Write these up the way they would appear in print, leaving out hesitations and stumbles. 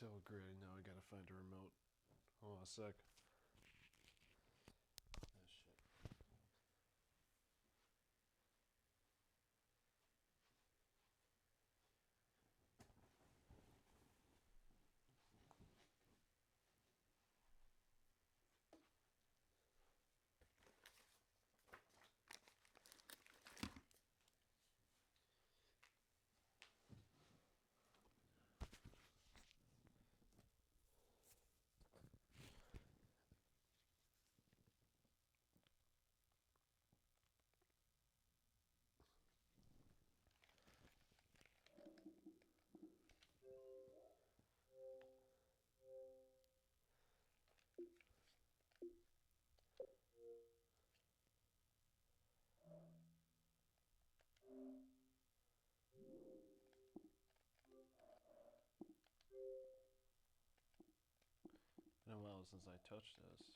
so great. Now I gotta find a remote. Hold on a sec. Oh, shit. Been a while since I touched this.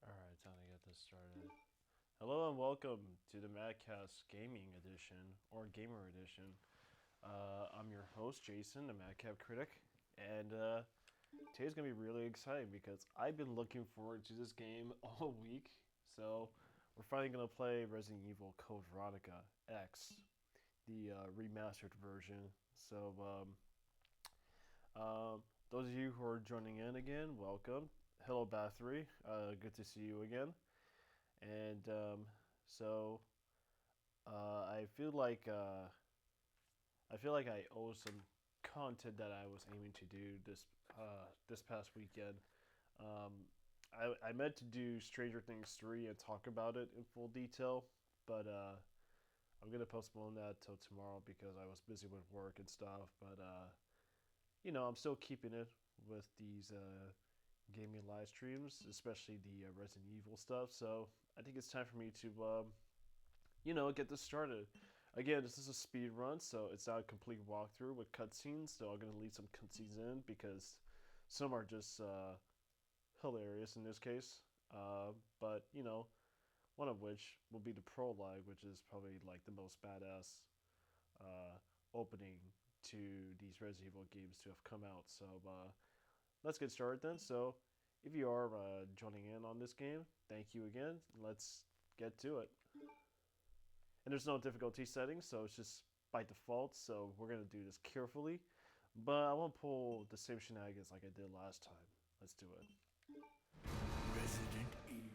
Alright, time to get this started. Hello and welcome to the MadCAST Gaming Edition, or Gamer Edition. I'm your host, Jason, the MadCap Critic, and today's going to be really exciting because I've been looking forward to this game all week. So, we're finally going to play Resident Evil Code Veronica X, the remastered version. So, those of you who are joining in again, welcome. Hello, Bathory. Good to see you again. And I feel like I owe some content that I was aiming to do this past weekend. I meant to do Stranger Things 3 and talk about it in full detail, but I'm gonna postpone that till tomorrow because I was busy with work and stuff. But I'm still keeping it with these gaming live streams, especially the Resident Evil stuff. So I think it's time for me to, get this started. Again, this is a speed run, so it's not a complete walkthrough with cutscenes. So I'm gonna leave some cutscenes in because some are just hilarious in this case. But one of which will be the prologue, which is probably like the most badass opening to these Resident Evil games to have come out. So let's get started then. So if you are joining in on this game, thank you again. Let's get to it. And there's no difficulty setting, so it's just by default. So we're going to do this carefully. But I won't pull the same shenanigans like I did last time. Let's do it. Resident Evil.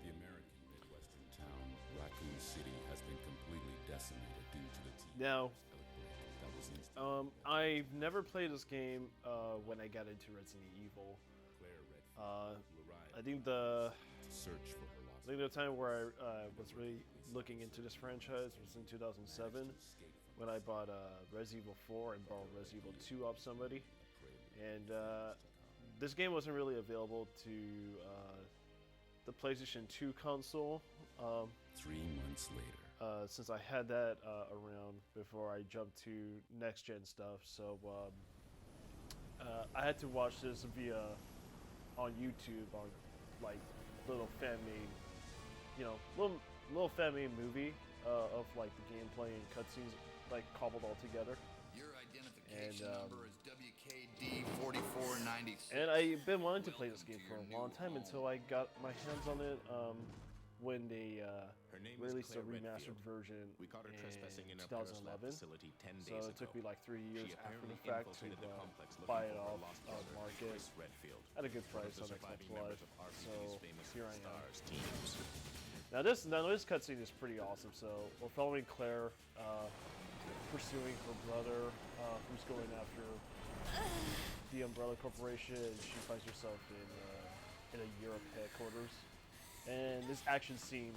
The American Midwestern town, Raccoon City, has been completely decimated due to the Now, outbreak that was instigated. I've never played this game when I got into Resident Evil. Claire Redfield, who arrived I think the to search for her lost time where I was really looking into this franchise was in 2007 when I bought Resident Evil 4 and borrowed Resident Evil 2 off somebody. And this game wasn't really available to the PlayStation 2 console. 3 months later. Since I had that around before I jumped to next gen stuff, so I had to watch this via on YouTube on like little fan made, little fan made movie of like the gameplay and cutscenes like cobbled all together. Your identification number is WKD4496. And I've been wanting to play this game for a long time until I got my hands on it when they released a remastered version We caught her trespassing in in a Paris lab 2011. facility 10 days So ago. it took me like 3 years She after the apparently fact infiltrated the to complex looking buy it for her off lost on brother, market Chris Redfield, at a good one of price the on Xbox surviving members Live. of RPG's So famous here I am. Stars teams. Now this cutscene is pretty awesome. So we're following Claire. pursuing her brother, who's going after the Umbrella Corporation, and she finds herself in a Europe headquarters. And this action scene,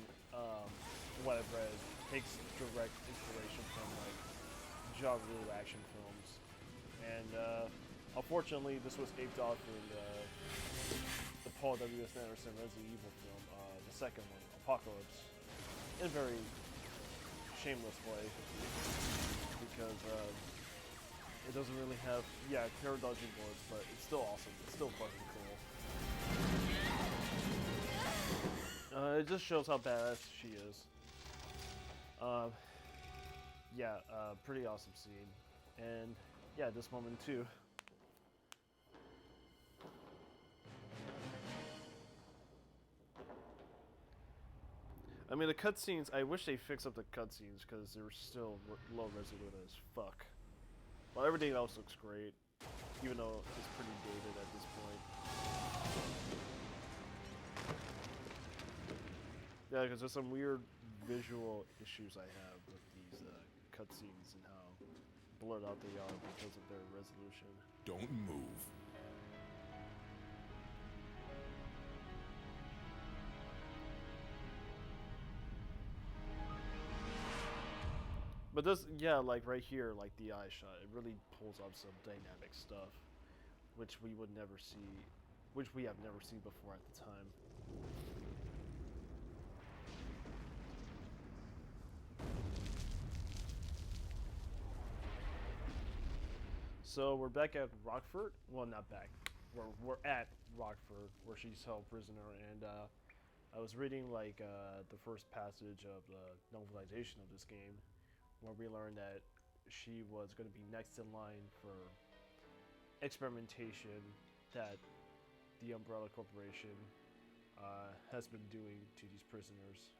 what I've read, takes direct inspiration from like John Woo action films, and unfortunately, this was aped off in the Paul W.S. Anderson Resident Evil film, the second one, Apocalypse, in a very shameless way, because it doesn't really have, clear dodging boards, but it's still awesome. It's still fucking cool. It just shows how badass she is. Pretty awesome scene. And yeah, this moment too. I mean, the cutscenes, I wish they fixed up the cutscenes because they were still low resolution as fuck. Well, everything else looks great, even though it's pretty dated at this point. Yeah, because there's some weird visual issues I have with these cutscenes and how blurred out they are because of their resolution. Don't move. But this, like right here, like the eye shot, it really pulls off some dynamic stuff, which we would never see, which we have never seen before at the time. So we're back at Rockford. Well, not back. We're at Rockford, where she's held prisoner, and I was reading like the first passage of the novelization of this game, where we learned that she was going to be next in line for experimentation that the Umbrella Corporation has been doing to these prisoners,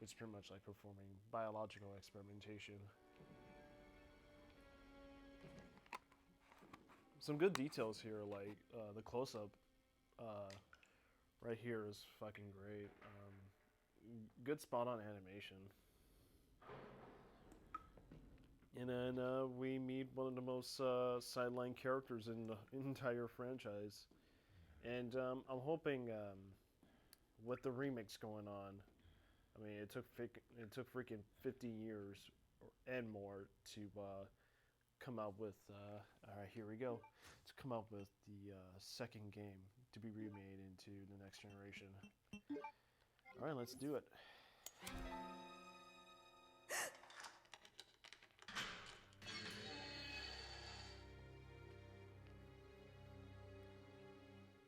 which is pretty much like performing biological experimentation. Some good details here, like the close-up right here is fucking great. Good spot-on animation. And then we meet one of the most sideline characters in the entire franchise. And I'm hoping with the remix going on, I mean, it took freaking 15 years and more to come out with, alright, here we go, to come out with the second game to be remade into the next generation. Alright, let's do it.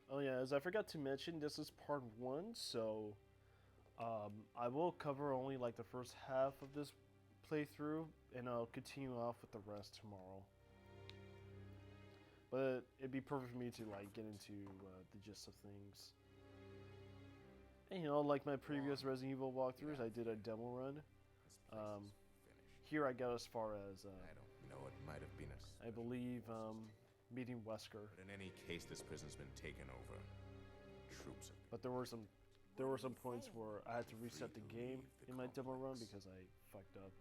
Oh yeah, as I forgot to mention, this is part 1, so I will cover only like the first half of this playthrough, and I'll continue off with the rest tomorrow. But it'd be perfect for me to like get into the gist of things. And you know, like my previous Resident Evil walkthroughs, I did a demo run. Here I got as far as I don't know, it might have been I believe meeting Wesker. But in any case, this prison's been taken over. Troops have But there were some points where I had to reset the game in my demo run because I fucked up.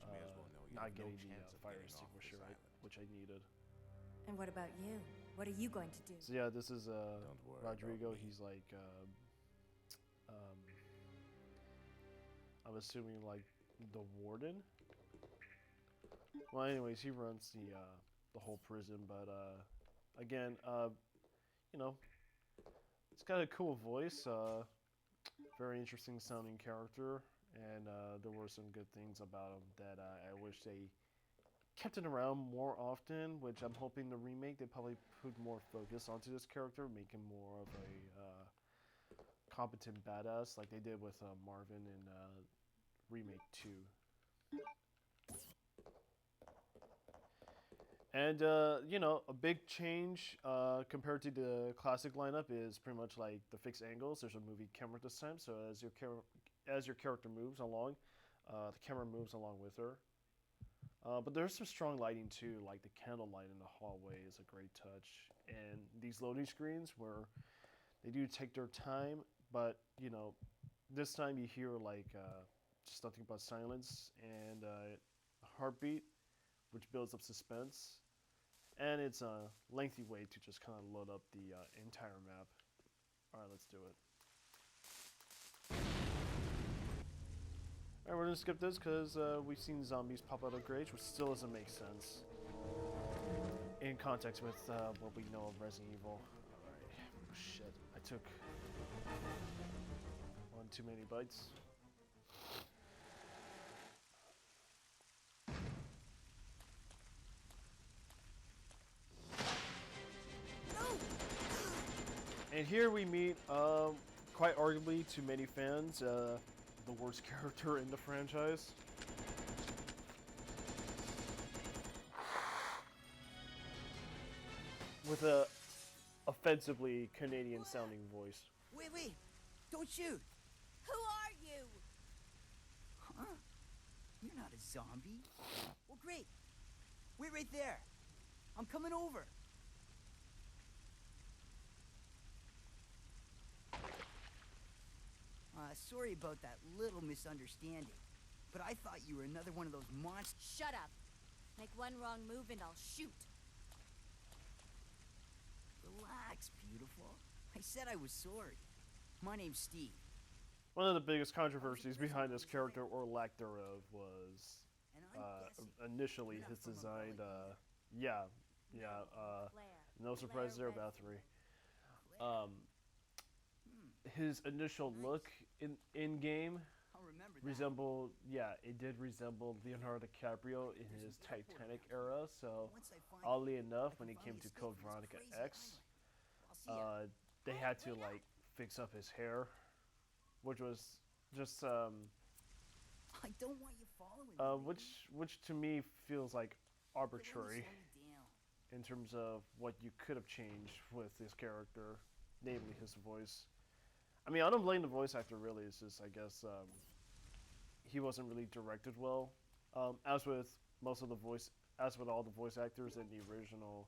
But you may as well know you Not have no getting the chance of fire getting off extinguisher, this island. which I needed. And what about you? What are you going to do? So yeah, this is Don't worry Rodrigo. about me. He's like I'm assuming like the warden. Well, anyways, he runs the whole prison, but again, you know, it's got a cool voice, very interesting sounding character, and there were some good things about him that I wish they kept it around more often, which I'm hoping the remake, they probably put more focus onto this character, make him more of a competent badass, like they did with Marvin in Remake 2. And, you know, a big change compared to the classic lineup is pretty much like the fixed angles. There's a movie camera this time, so as your character moves along, the camera moves along with her. But there's some strong lighting too, like the candlelight in the hallway is a great touch. And these loading screens where they do take their time, but, you know, this time you hear like just nothing but silence and a heartbeat, which builds up suspense. And it's a lengthy way to just kind of load up the entire map. Alright, let's do it. Alright, we're gonna skip this because we've seen zombies pop out of graves, which still doesn't make sense in context with what we know of Resident Evil. Alright, oh, shit, I took one too many bites. And here we meet, quite arguably to many fans, the worst character in the franchise. With a offensively Canadian-sounding voice. Wait, don't shoot. Who are you? Huh? You're not a zombie. Well, great. Wait right there. I'm coming over. Sorry about that little misunderstanding, but I thought you were another one of those monsters. Shut up. Make one wrong move and I'll shoot. Relax, beautiful. I said I was sorry. My name's Steve. One of the biggest controversies behind this character, or lack thereof, was initially his design. No surprise there about 3. His initial look in game resembled, it did resemble Leonardo DiCaprio in his Titanic era. So, oddly enough, when it came to Code Veronica X, they had to like fix up his hair, which was just I don't want you following me. which to me feels like arbitrary in terms of what you could have changed with this character, namely his voice. I mean, I don't blame the voice actor really. It's just, I guess, he wasn't really directed well. As with all the voice actors in the original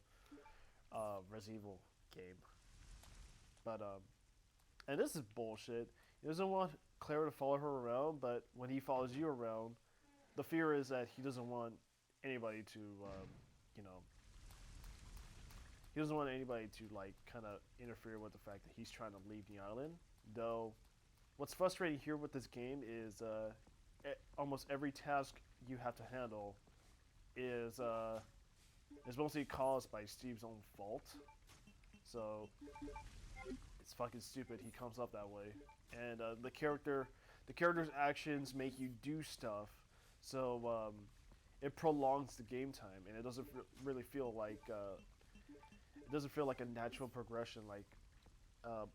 Resident Evil game. But and this is bullshit. He doesn't want Claire to follow her around, but when he follows you around, the fear is that he doesn't want anybody to, he doesn't want anybody to like kind of interfere with the fact that he's trying to leave the island. Though, what's frustrating here with this game is almost every task you have to handle is mostly caused by Steve's own fault. So it's fucking stupid he comes up that way, and the character's actions make you do stuff, so it prolongs the game time, and it doesn't really feel like a natural progression, like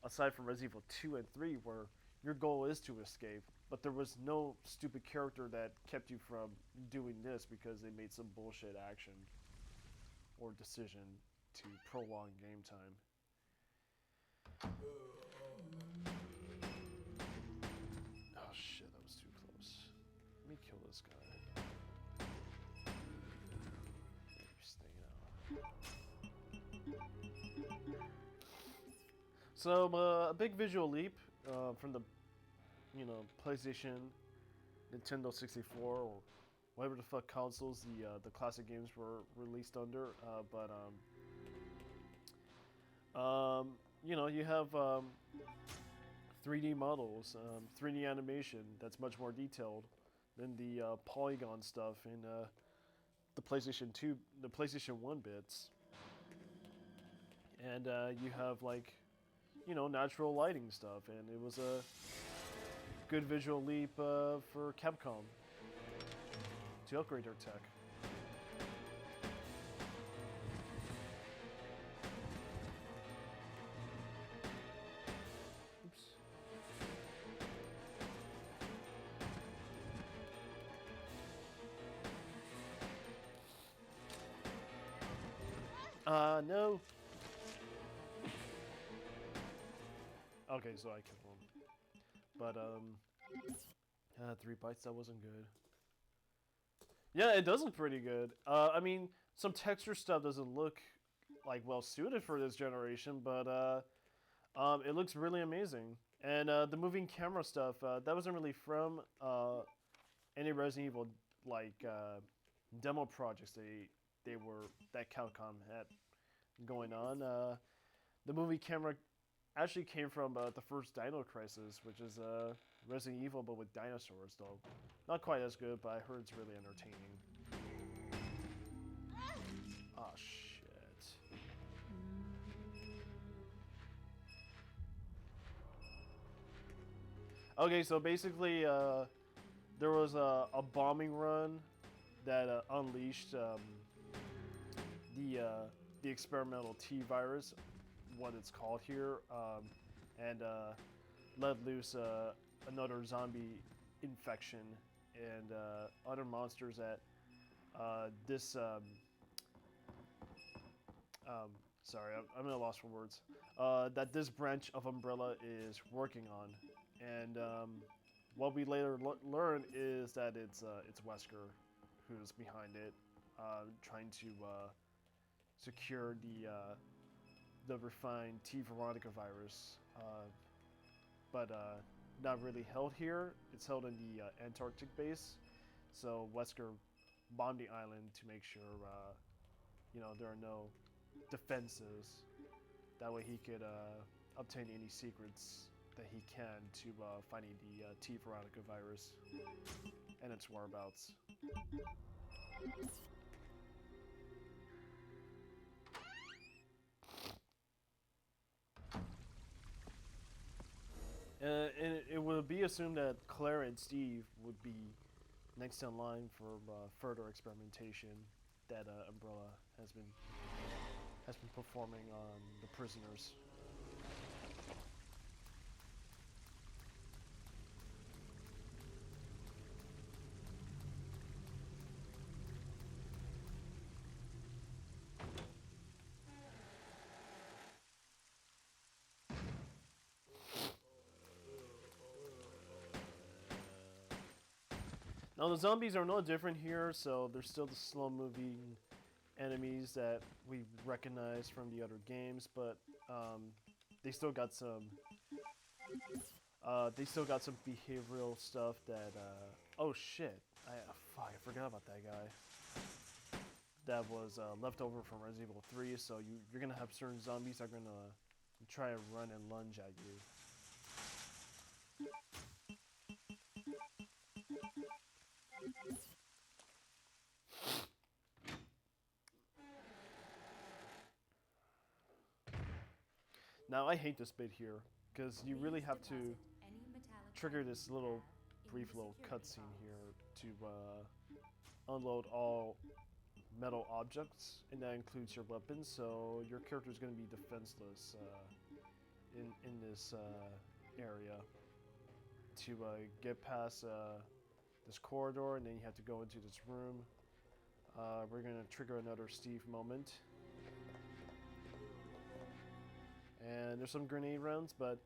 aside from Resident Evil 2 and 3, where your goal is to escape, but there was no stupid character that kept you from doing this because they made some bullshit action or decision to prolong game time. Oh shit, that was too close. Let me kill this guy. So, a big visual leap from the, PlayStation, Nintendo 64, or whatever the fuck consoles the classic games were released under. You have 3D models, 3D animation that's much more detailed than the polygon stuff in the PlayStation 2, the PlayStation 1 bits. And you have natural lighting stuff, and it was a good visual leap for Capcom to upgrade their tech. Oops. No. Okay, so I killed him. But, 3 bites, that wasn't good. Yeah, it does look pretty good. I mean, some texture stuff doesn't look, well suited for this generation, but, it looks really amazing. And, the moving camera stuff, that wasn't really from, any Resident Evil like demo projects that Capcom had going on. The movie camera actually came from the first Dino Crisis, which is Resident Evil but with dinosaurs, though not quite as good, but I heard it's really entertaining. Oh shit. Okay, so basically there was a bombing run that unleashed the experimental T virus, what it's called here, and let loose another zombie infection and other monsters that this sorry, I'm at a loss for words. That this branch of Umbrella is working on, and what we later learn is that it's Wesker who's behind it, trying to secure the refined T Veronica virus, but not really held here. It's held in the Antarctic base, so Wesker bombed the island to make sure there are no defenses. That way he could obtain any secrets that he can to finding the T Veronica virus and its whereabouts. And it would be assumed that Claire and Steve would be next in line for further experimentation that Umbrella has been performing on the prisoners. Now the zombies are no different here, so they're still the slow-moving enemies that we recognize from the other games, but they still got some behavioral stuff that oh shit, I forgot about that guy. That was left over from Resident Evil 3, so you're gonna have certain zombies that are gonna try and run and lunge at you. Now I hate this bit here because you really have to trigger this brief little cutscene here to unload all metal objects, and that includes your weapons. So your character is going to be defenseless in this area to get past this corridor, and then you have to go into this room. We're going to trigger another Steve moment. And there's some grenade rounds, but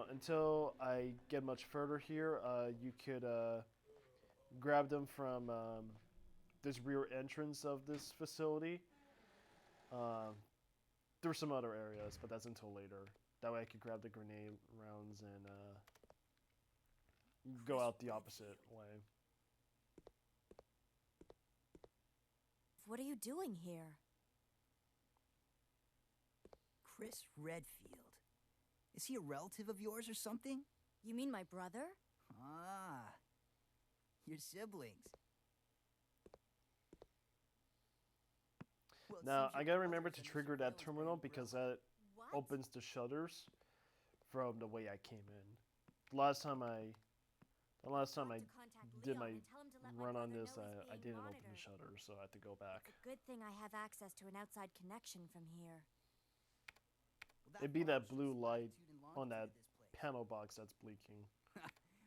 until I get much further here, you could grab them from this rear entrance of this facility. There's some other areas, but that's until later. That way I could grab the grenade rounds and go out the opposite way. What are you doing here? Chris Redfield. Is he a relative of yours or something? You mean my brother? Ah, your siblings. Well, Now I gotta remember to trigger that terminal because that What? opens the shutters from the way I came in. The last time I did my run on this, I didn't open the shutters, so I had to go back. Good thing I have access to an outside connection from here. It'd be that blue light on that panel box that's blinking.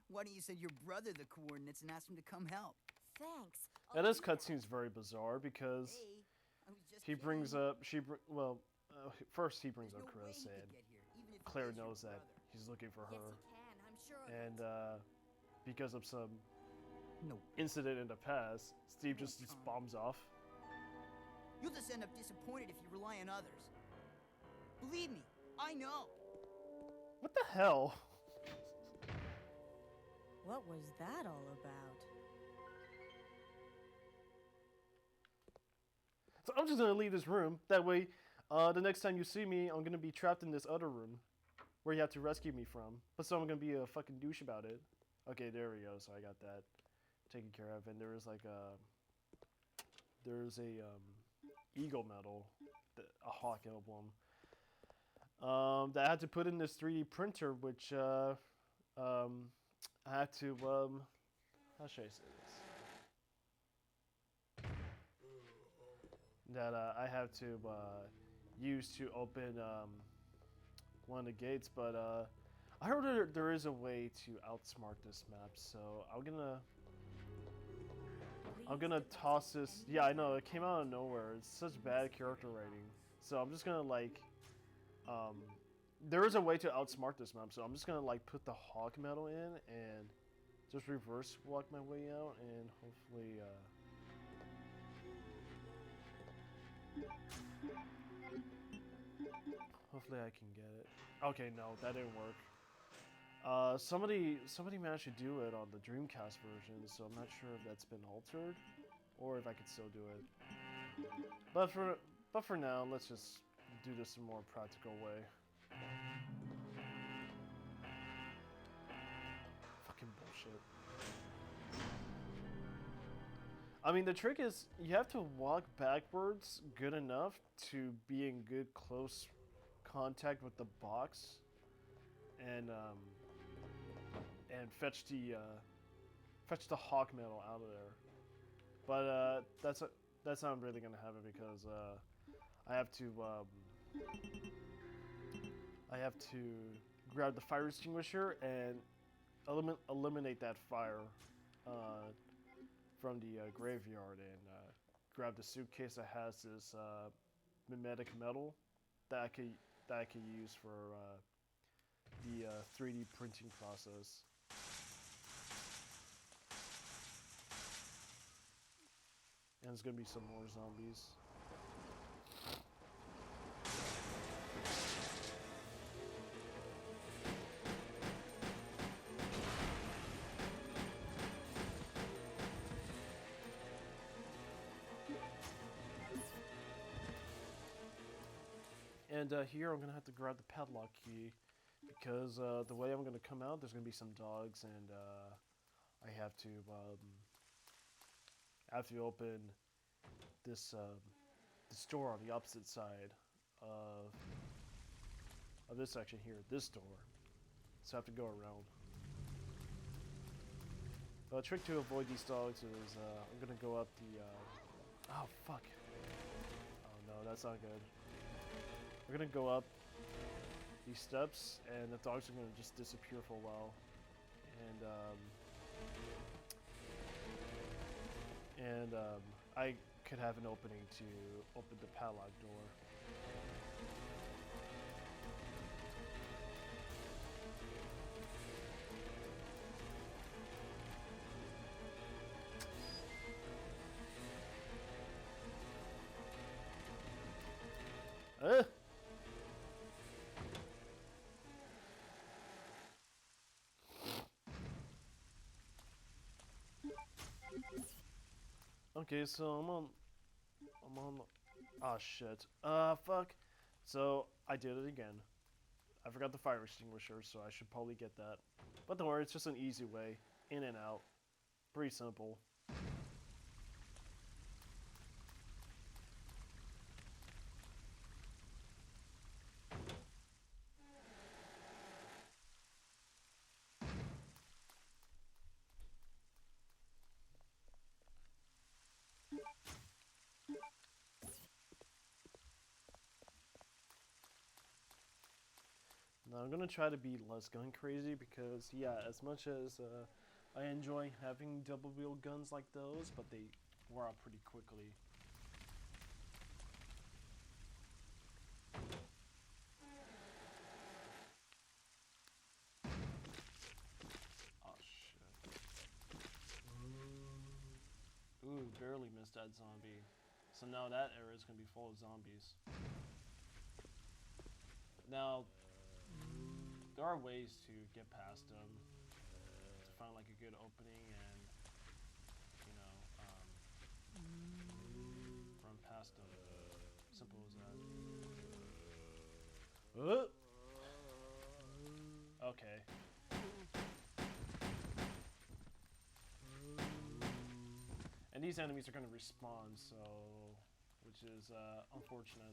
Why don't you send your brother the coordinates and ask him to come help? Thanks. Now this cutscene's very bizarre because Hey, I was just he brings kidding. up first he brings There's up no way Chris, he could and get here, even if he Claire is your knows that brother. he's looking for Yes, her, he can. I'm sure of and it. because of some No. incident in the past, Steve just bombs off. You'll just end up disappointed if you rely on others. Believe me, I know. What the hell? What was that all about? So I'm just gonna leave this room. That way, the next time you see me, I'm gonna be trapped in this other room where you have to rescue me from. But so I'm gonna be a fucking douche about it. Okay, there we go. So I got that taken care of, and there is like there's a eagle medal, a hawk emblem. That I had to put in this 3D printer, which I had to how should I say this? That I have to use to open one of the gates, but I heard there is a way to outsmart this map, so I'm gonna toss this. Yeah, I know it came out of nowhere. It's such bad character writing, so I'm just gonna like there is a way to outsmart this map, so I'm just gonna like put the hawk medal in and just reverse walk my way out, and hopefully hopefully I can get it. Okay, no, that didn't work. Somebody managed to do it on the Dreamcast version, so I'm not sure if that's been altered or if I could still do it. But for now, let's just do this in a more practical way. Fucking bullshit. I mean, the trick is you have to walk backwards good enough to be in good close contact with the box, and fetch the hawk medal out of there. But that's not really gonna happen because I have to grab the fire extinguisher and eliminate that fire from the graveyard, and grab the suitcase that has this mimetic metal that I could use for the 3D printing process. And there's gonna be some more zombies. And here I'm gonna have to grab the padlock key because the way I'm gonna come out, there's gonna be some dogs, and I have to open this door on the opposite side of this section here, this door. So I have to go around. The trick to avoid these dogs is I'm gonna go up the. Oh fuck! Oh no, that's not good. We're gonna go up these steps, and the dogs are gonna just disappear for a while, and I could have an opening to open the padlock door. Okay, so I'm on. Oh shit. Fuck. So I did it again. I forgot the fire extinguisher, so I should probably get that. But don't worry, it's just an easy way, in and out. Pretty simple. Now I'm gonna try to be less gun crazy because, yeah, as much as I enjoy having double wheel guns like those, but they wear out pretty quickly. Oh shit. Ooh, barely missed that zombie. So now that area is gonna be full of zombies. Now, there are ways to get past them, to find like a good opening and, you know, run past them. And these enemies are going to respawn, so, which is unfortunate.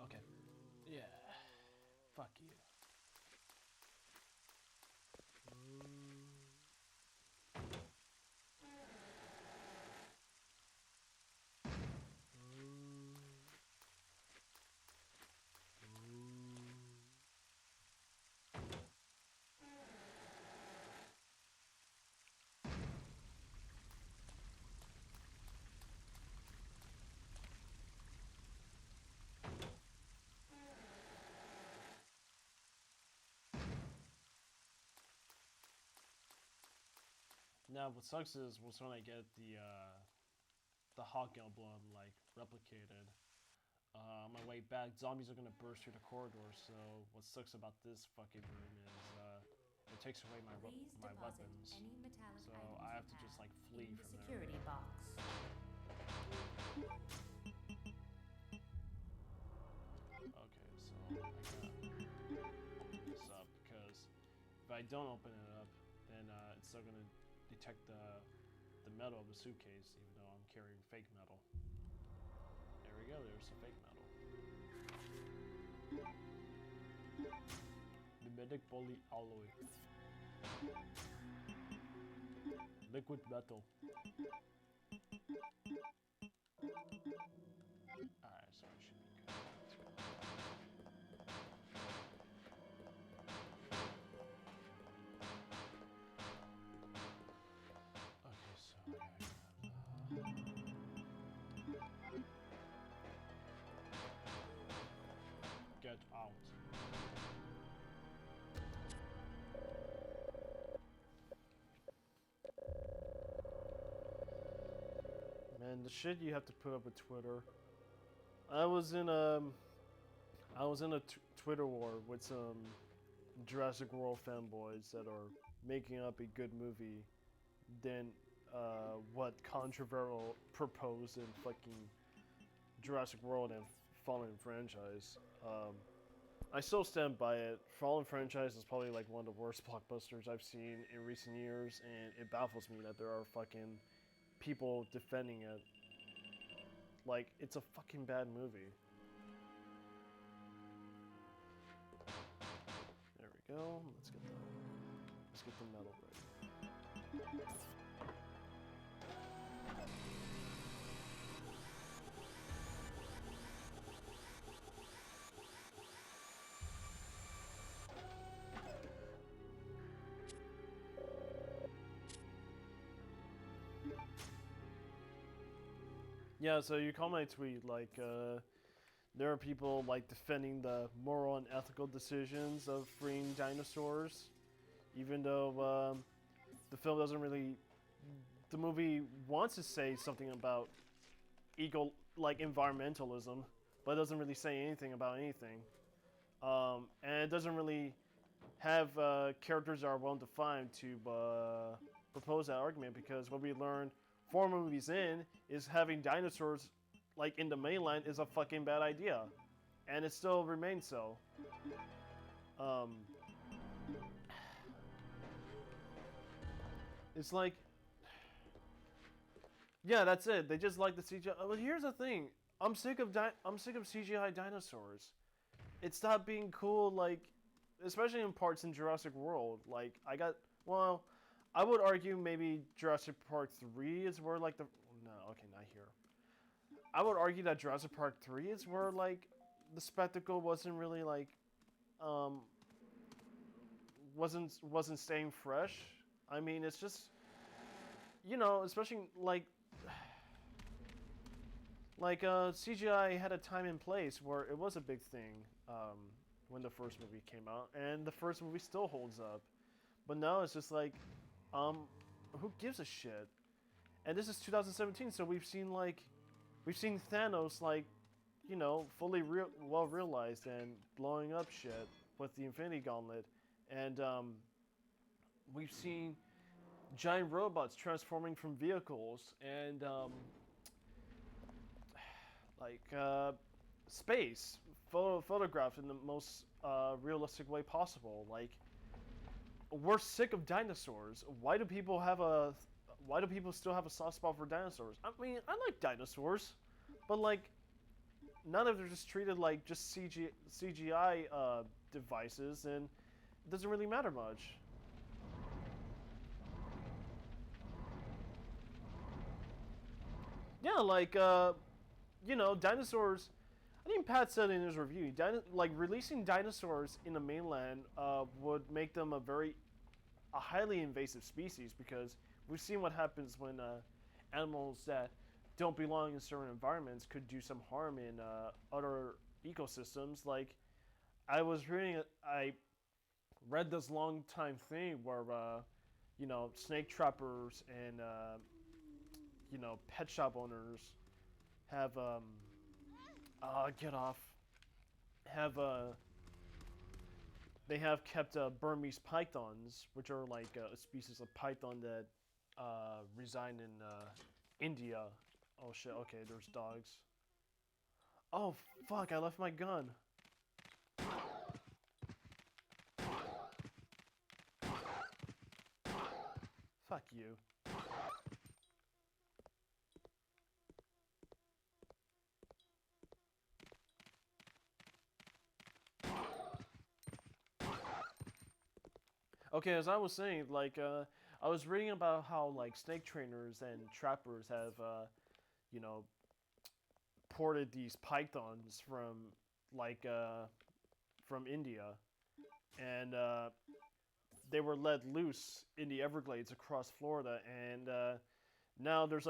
Okay. Yeah. Fuck you. Now, what sucks is was when I get the Hawk Emblem like replicated. On my way back, zombies are gonna burst through the corridor. So what sucks about this fucking room is it takes away my weapons. So I have to just like flee in the from security there. box. Okay, so I gotta open this up because if I don't open it up, then it's still gonna detect the metal of the suitcase, even though I'm carrying fake metal. There we go. There's the fake metal. Mimetic polyalloy. Liquid metal. Alright, so I should be good. Let's go. Okay, so I gotta get out. Man, the shit you have to put up with Twitter. I was in a Twitter war with some Jurassic World fanboys that are making up a good movie than what Controversial proposed in fucking Jurassic World and Fallen franchise. I still stand by it. Fallen franchise is probably like one of the worst blockbusters I've seen in recent years, and it baffles me that there are fucking people defending it. Like, it's a fucking bad movie. There we go. Let's get the metal ready. Yeah, so you call my tweet, like, there are people, like, defending the moral and ethical decisions of freeing dinosaurs, even though, the film doesn't really, the movie wants to say something about environmentalism, but it doesn't really say anything about anything. And it doesn't really have, characters that are well defined to, propose that argument, because what we learned 4 movies in is having dinosaurs like in the mainland is a fucking bad idea, and it still remains so. It's like, yeah, that's it. They just like the CGI. But here's the thing: I'm sick of CGI dinosaurs. It stopped being cool, like, especially in parts in Jurassic World. Like, I would argue maybe Jurassic Park 3 is where, like, not here. I would argue that Jurassic Park 3 is where, like, the spectacle wasn't really, like, wasn't staying fresh. I mean, it's just, you know, especially, CGI had a time and place where it was a big thing, when the first movie came out, and the first movie still holds up. But now it's just like, who gives a shit? And this is 2017, so we've seen Thanos, like, you know, fully well realized and blowing up shit with the Infinity Gauntlet, and we've seen giant robots transforming from vehicles, and space photographed in the most realistic way possible. Like, we're sick of dinosaurs. Why do people still have a soft spot for dinosaurs? I mean, I like dinosaurs, but like, none of them are just treated like just CGI devices, and it doesn't really matter much. Yeah, like, dinosaurs. I think Pat said in his review, releasing dinosaurs in the mainland would make them a highly invasive species, because we've seen what happens when animals that don't belong in certain environments could do some harm in other ecosystems. Like, I read this long time thing where, snake trappers and, pet shop owners have, they have kept Burmese pythons, which are like a species of python that reside in India. Oh shit, okay, there's dogs. Oh fuck, I left my gun. Fuck you. Okay, as I was saying, like, I was reading about how, like, snake trainers and trappers have, ported these pythons from, like, from India, and they were let loose in the Everglades across Florida, and now there's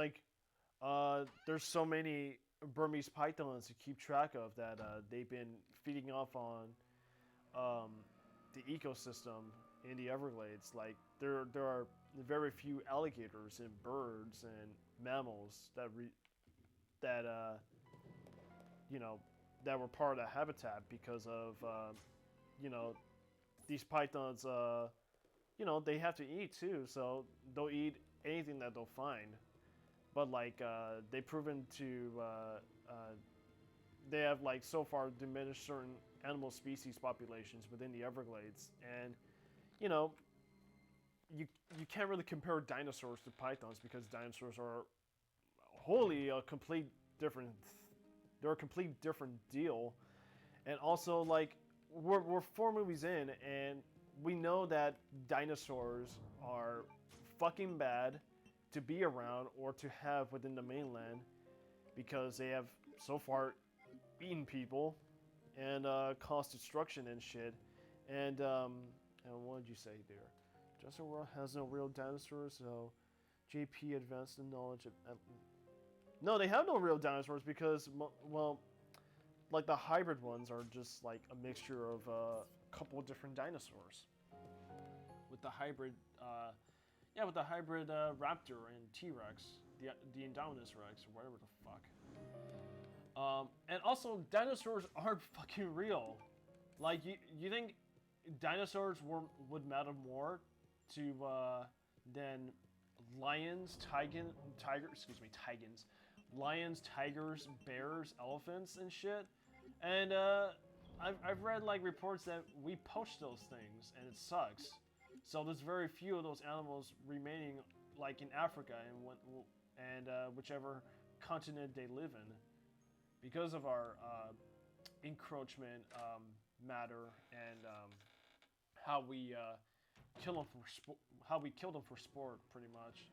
there's so many Burmese pythons to keep track of that they've been feeding off on the ecosystem in the Everglades. Like, there are very few alligators and birds and mammals that that were part of the habitat because of these pythons. They have to eat too, so they'll eat anything that they'll find. But like, they've proven to they have, like, so far diminished certain animal species populations within the Everglades, and you can't really compare dinosaurs to pythons, because dinosaurs are wholly a complete different. They're a complete different deal, and also, like, we're 4 movies in, and we know that dinosaurs are fucking bad to be around or to have within the mainland, because they have so far eaten people and caused destruction and shit. And what did you say there? Jurassic World has no real dinosaurs, so JP advanced the knowledge of... No, they have no real dinosaurs, because, well, like, the hybrid ones are just, like, a mixture of a couple of different dinosaurs. With the hybrid, with the hybrid raptor and T-Rex, the Indominus Rex, or whatever the fuck. And also, dinosaurs aren't fucking real. Like, you think dinosaurs would matter more to than lions, lions, tigers, bears, elephants, and shit. And I've read, like, reports that we poach those things, and it sucks. So there's very few of those animals remaining, like, in Africa and whichever continent they live in, because of our encroachment matter and how we kill them for sport, pretty much,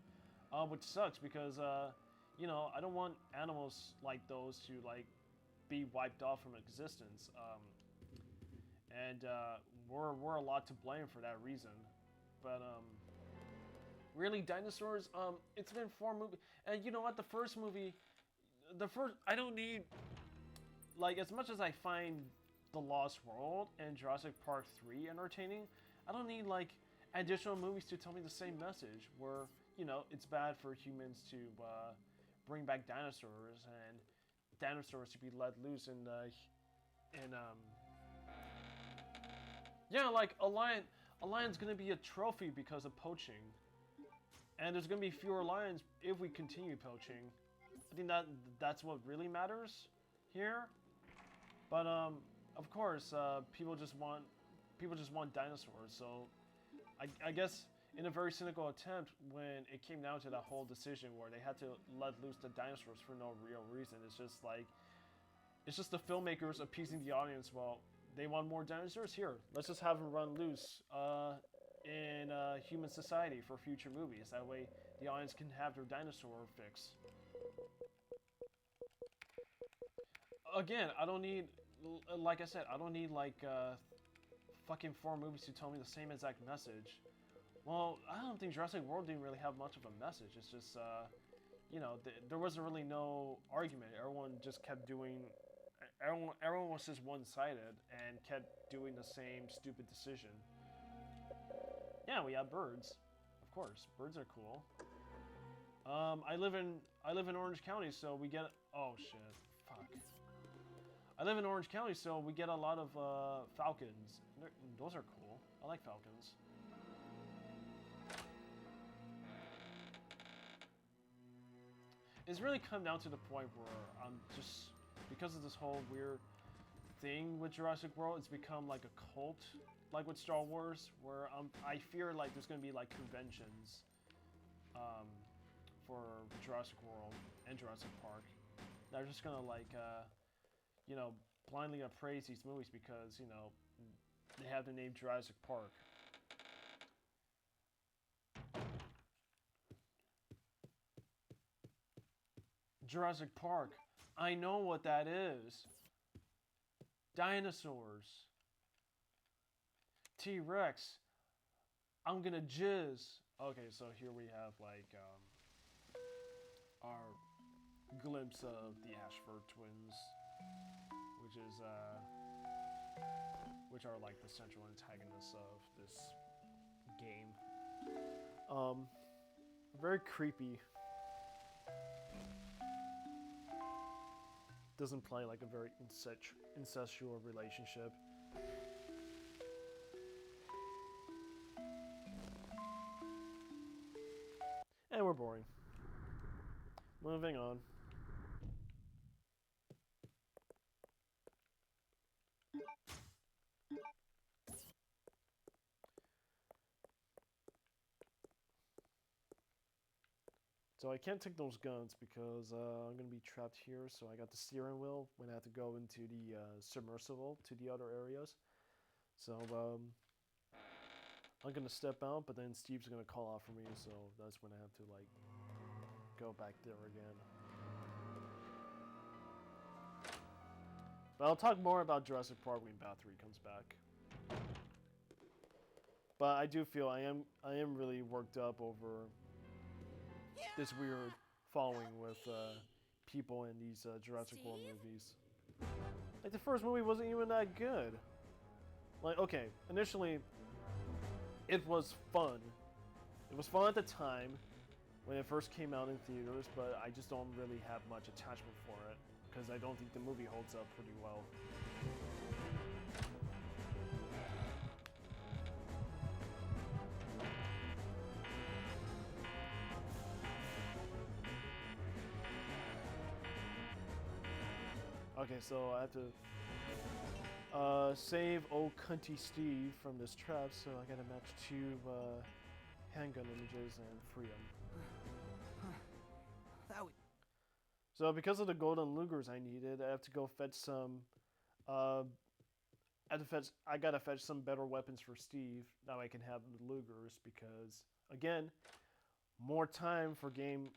which sucks, because I don't want animals like those to, like, be wiped off from existence, and we're a lot to blame for that reason. But really, dinosaurs, it's been 4 movies, and you know what, the first I don't need, like, as much as I find The Lost World and Jurassic Park 3 entertaining, I don't need, like, additional movies to tell me the same message, where, it's bad for humans to bring back dinosaurs, and dinosaurs to be let loose in like, a lion's gonna be a trophy because of poaching. And there's going to be fewer lions if we continue poaching. I think that's what really matters here. But of course, people just want dinosaurs. So I guess in a very cynical attempt, when it came down to that whole decision where they had to let loose the dinosaurs for no real reason, it's just the filmmakers appeasing the audience. Well, they want more dinosaurs? Here, let's just have them run loose in human society for future movies. That way, the audience can have their dinosaur fix. Again, I don't need, like I said, I don't need like fucking 4 movies to tell me the same exact message. Well, I don't think Jurassic World didn't really have much of a message. It's just, you know, there wasn't really no argument. Everyone just kept doing. Everyone was just one-sided and kept doing the same stupid decision. Yeah, we have birds, of course. Birds are cool. I live in Orange County, so we get. Oh shit! Fuck. I live in Orange County, so we get a lot of falcons. Those are cool. I like falcons. It's really come down to the point where I'm just, because of this whole weird thing with Jurassic World, it's become like a cult, like with Star Wars, where I fear like there's going to be like conventions for Jurassic World and Jurassic Park. They're just going to like, you know, blindly appraise these movies because, you know, they have the name Jurassic Park. Jurassic Park. I know what that is. Dinosaurs. T-Rex. I'm gonna jizz. Okay, so here we have like our glimpse of the Ashford Twins, which are like the central antagonists of this game. Very creepy. Doesn't play like a very incestual relationship. And we're boring. Moving on. So I can't take those guns because I'm going to be trapped here. So I got the steering wheel when I have to go into the submersible to the other areas. So I'm going to step out, but then Steve's going to call out for me. So that's when I have to like go back there again. But I'll talk more about Jurassic Park when Bat 3 comes back. But I do feel I am really worked up over this weird following with people in these Jurassic World movies. Like the first movie wasn't even that good. Like, okay, initially it was fun. It was fun at the time when it first came out in theaters, but I just don't really have much attachment for it because I don't think the movie holds up pretty well. Okay, so I have to save old cunty Steve from this trap, so I gotta match 2 handgun images and free him. So because of the golden Lugers I needed, I have to go fetch some. I gotta fetch some better weapons for Steve. Now I can have the Lugers because again, more time for game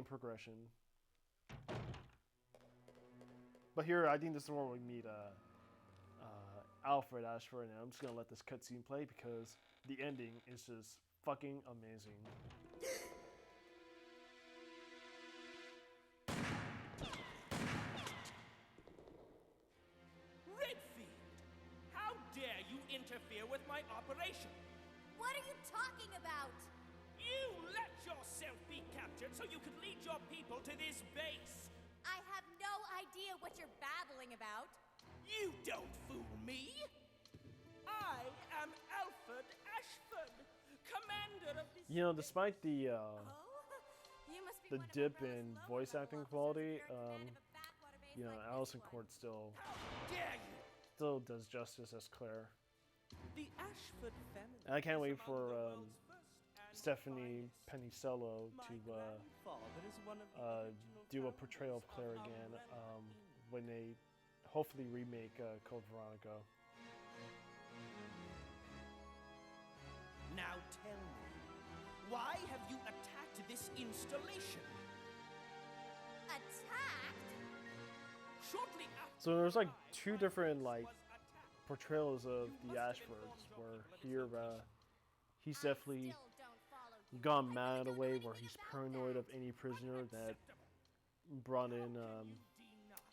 progression. But here, I think this is where we meet Alfred Ashford, and I'm just gonna let this cutscene play because the ending is just fucking amazing. Redfield! How dare you interfere with my operation? What are you talking about? You let yourself be captured so you could lead your people to this base! I have no idea what you're babbling about. You don't fool me! I am Alfred Ashford, Commander master of this You know, despite the You must be the one of dip Umbrella's in lower voice level acting officers quality, if you're a fan of a backwater base you know, like this Allison one. Court still dare you! does justice as Claire. The Ashford family. And I can't is wait among for the world's first and Stephanie finest. Penicello My to grandfather is one of the original do a founders portrayal of Claire again Umbrella Inc. when they hopefully remake Code Veronica. Now tell me, why have you attacked this installation? Attacked? Shortly after So there's like I, two my different base like was attacked. portrayals of You the must have Ashfords, informed your where people of its here location. he's I definitely still don't follow you. gone I mad really don't know away where anything he's about paranoid that. of any prisoner that Unacceptable. brought How in can you deny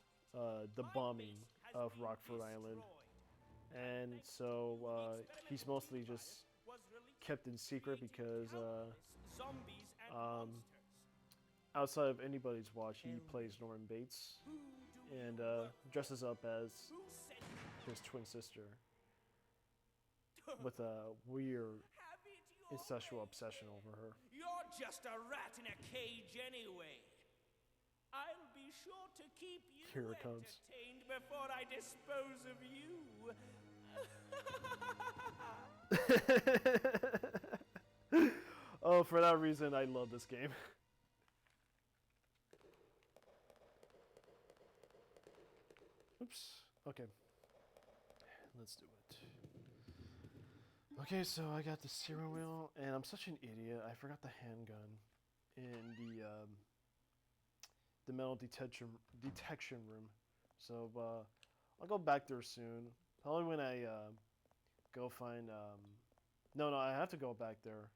the My bombing base has of been Rockford Island, destroyed. and Thanks so to the he's experimental mostly virus just was released, kept in secret creating because countless zombies and monsters. outside of anybody's watch, he Tell plays me, Norman Bates who do and you work dresses up as for? Who sent you? his twin sister with a weird Have it your incestual way, obsession then. over her. You're just a rat in a cage anyway. I'll be sure to keep you Here it comes. entertained before I dispose of you. Oh, for that reason, I love this game. Oops. Okay. Let's do it. Okay, so I got the steering wheel, and I'm such an idiot. I forgot the handgun in the metal detection room. So I'll go back there soon. Probably when I go find. No, I have to go back there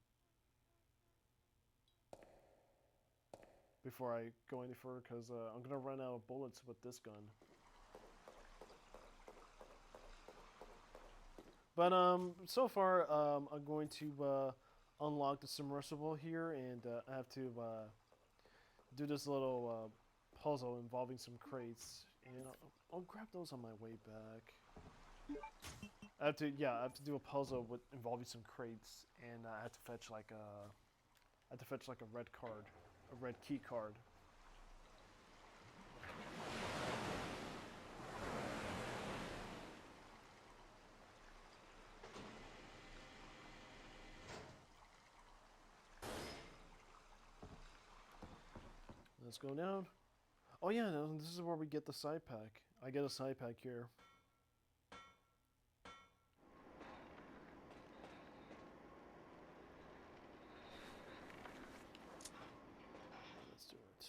before I go any further, because I'm gonna run out of bullets with this gun. But so far I'm going to unlock the submersible here, and I have to do this little puzzle involving some crates, and I'll grab those on my way back. I have to do a puzzle involving some crates, and I have to fetch like a red card, a red key card. Let's go down. Oh yeah, no, this is where we get the side pack. I get a side pack here. Let's do it.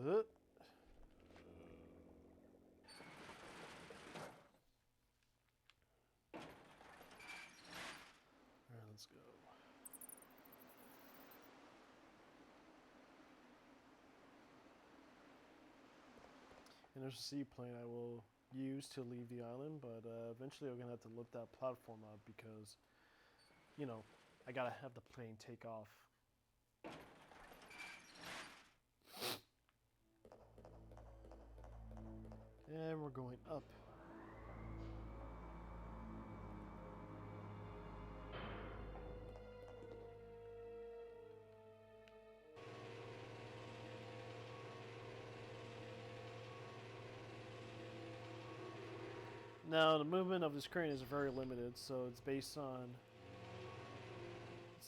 Uh. Alright, let's go. And there's a seaplane I will use to leave the island, but eventually I'm going to have to lift that platform up because, you know, I got to have the plane take off. And we're going up. Now, the movement of the screen is very limited, so it's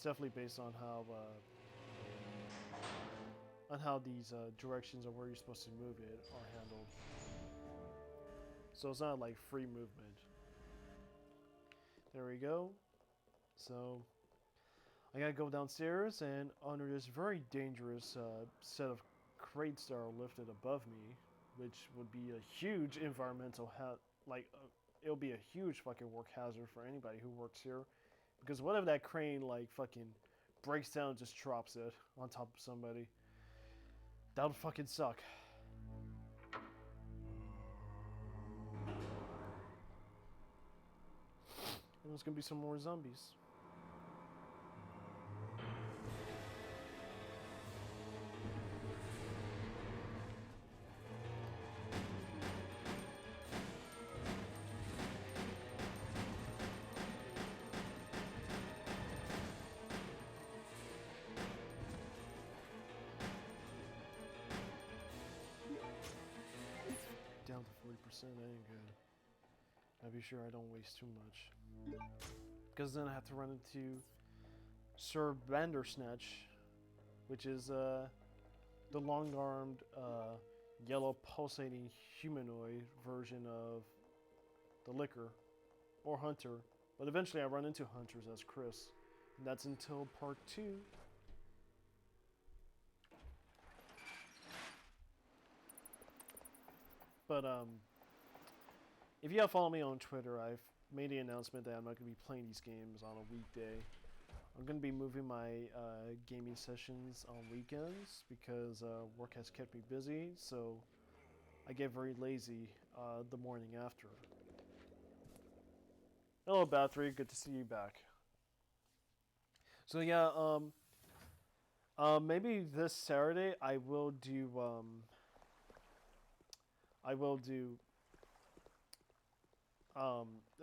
definitely based on how these directions of where you're supposed to move it are handled. So it's not like free movement. There we go. So I gotta go downstairs, and under this very dangerous set of crates that are lifted above me, which would be a huge environmental it'll be a huge fucking work hazard for anybody who works here, because what if that crane like fucking breaks down and just drops it on top of somebody? That would fucking suck. And there's gonna be some more zombies. Down to 40%, that ain't good. I'll be sure I don't waste too much. Because then I have to run into Sir Bandersnatch, which is the long-armed, yellow pulsating humanoid version of the Licker, or Hunter. But eventually I run into Hunters as Chris. And that's until part 2. But if you have followed me on Twitter, I've made the announcement that I'm not going to be playing these games on a weekday. I'm going to be moving my gaming sessions on weekends because work has kept me busy, so I get very lazy the morning after. Hello, Bathory. Good to see you back. So yeah, maybe this Saturday I will do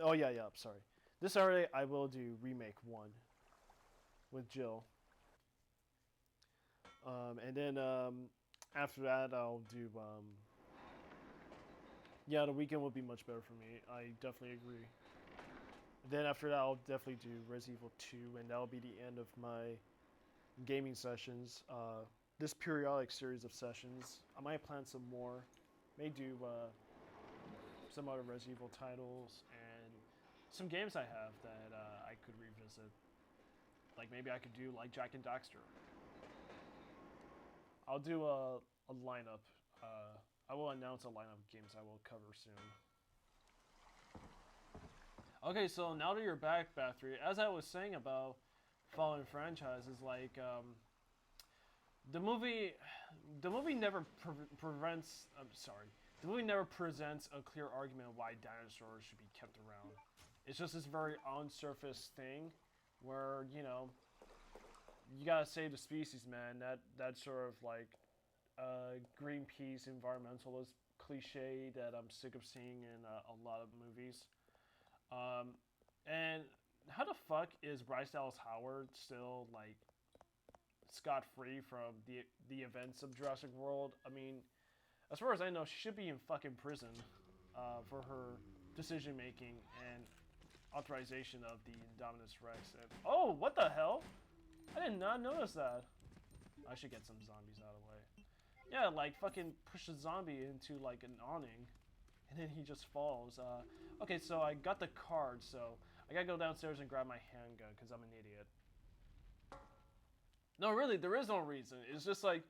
oh yeah, sorry. This Saturday I will do Remake 1 with Jill. And then after that I'll do yeah, the weekend will be much better for me. I definitely agree. Then after that I'll definitely do Resident Evil 2, and that'll be the end of my gaming sessions. This periodic series of sessions. I might plan some more. May do some other Resident Evil titles and some games I have that I could revisit. Like maybe I could do like Jak and Daxter. I'll do a lineup. I will announce a lineup of games I will cover soon. Okay, so now that you're back, Bathory, as I was saying about fallen franchises, like the movie never prevents. I'm sorry. The movie never presents a clear argument why dinosaurs should be kept around. It's just this very on-surface thing where, you know, you gotta save the species, man. That sort of like Greenpeace environmentalist cliche that I'm sick of seeing in a lot of movies. And how the fuck is Bryce Dallas Howard still like scot-free from the events of Jurassic World? I mean, as far as I know, she should be in fucking prison for her decision making and authorization of the Indominus Rex. And, oh, what the hell? I did not notice that. I should get some zombies out of the way. Yeah, like fucking push a zombie into like an awning, and then he just falls. Okay, so I got the card, so I gotta go downstairs and grab my handgun because I'm an idiot. No, really, there is no reason. It's just like,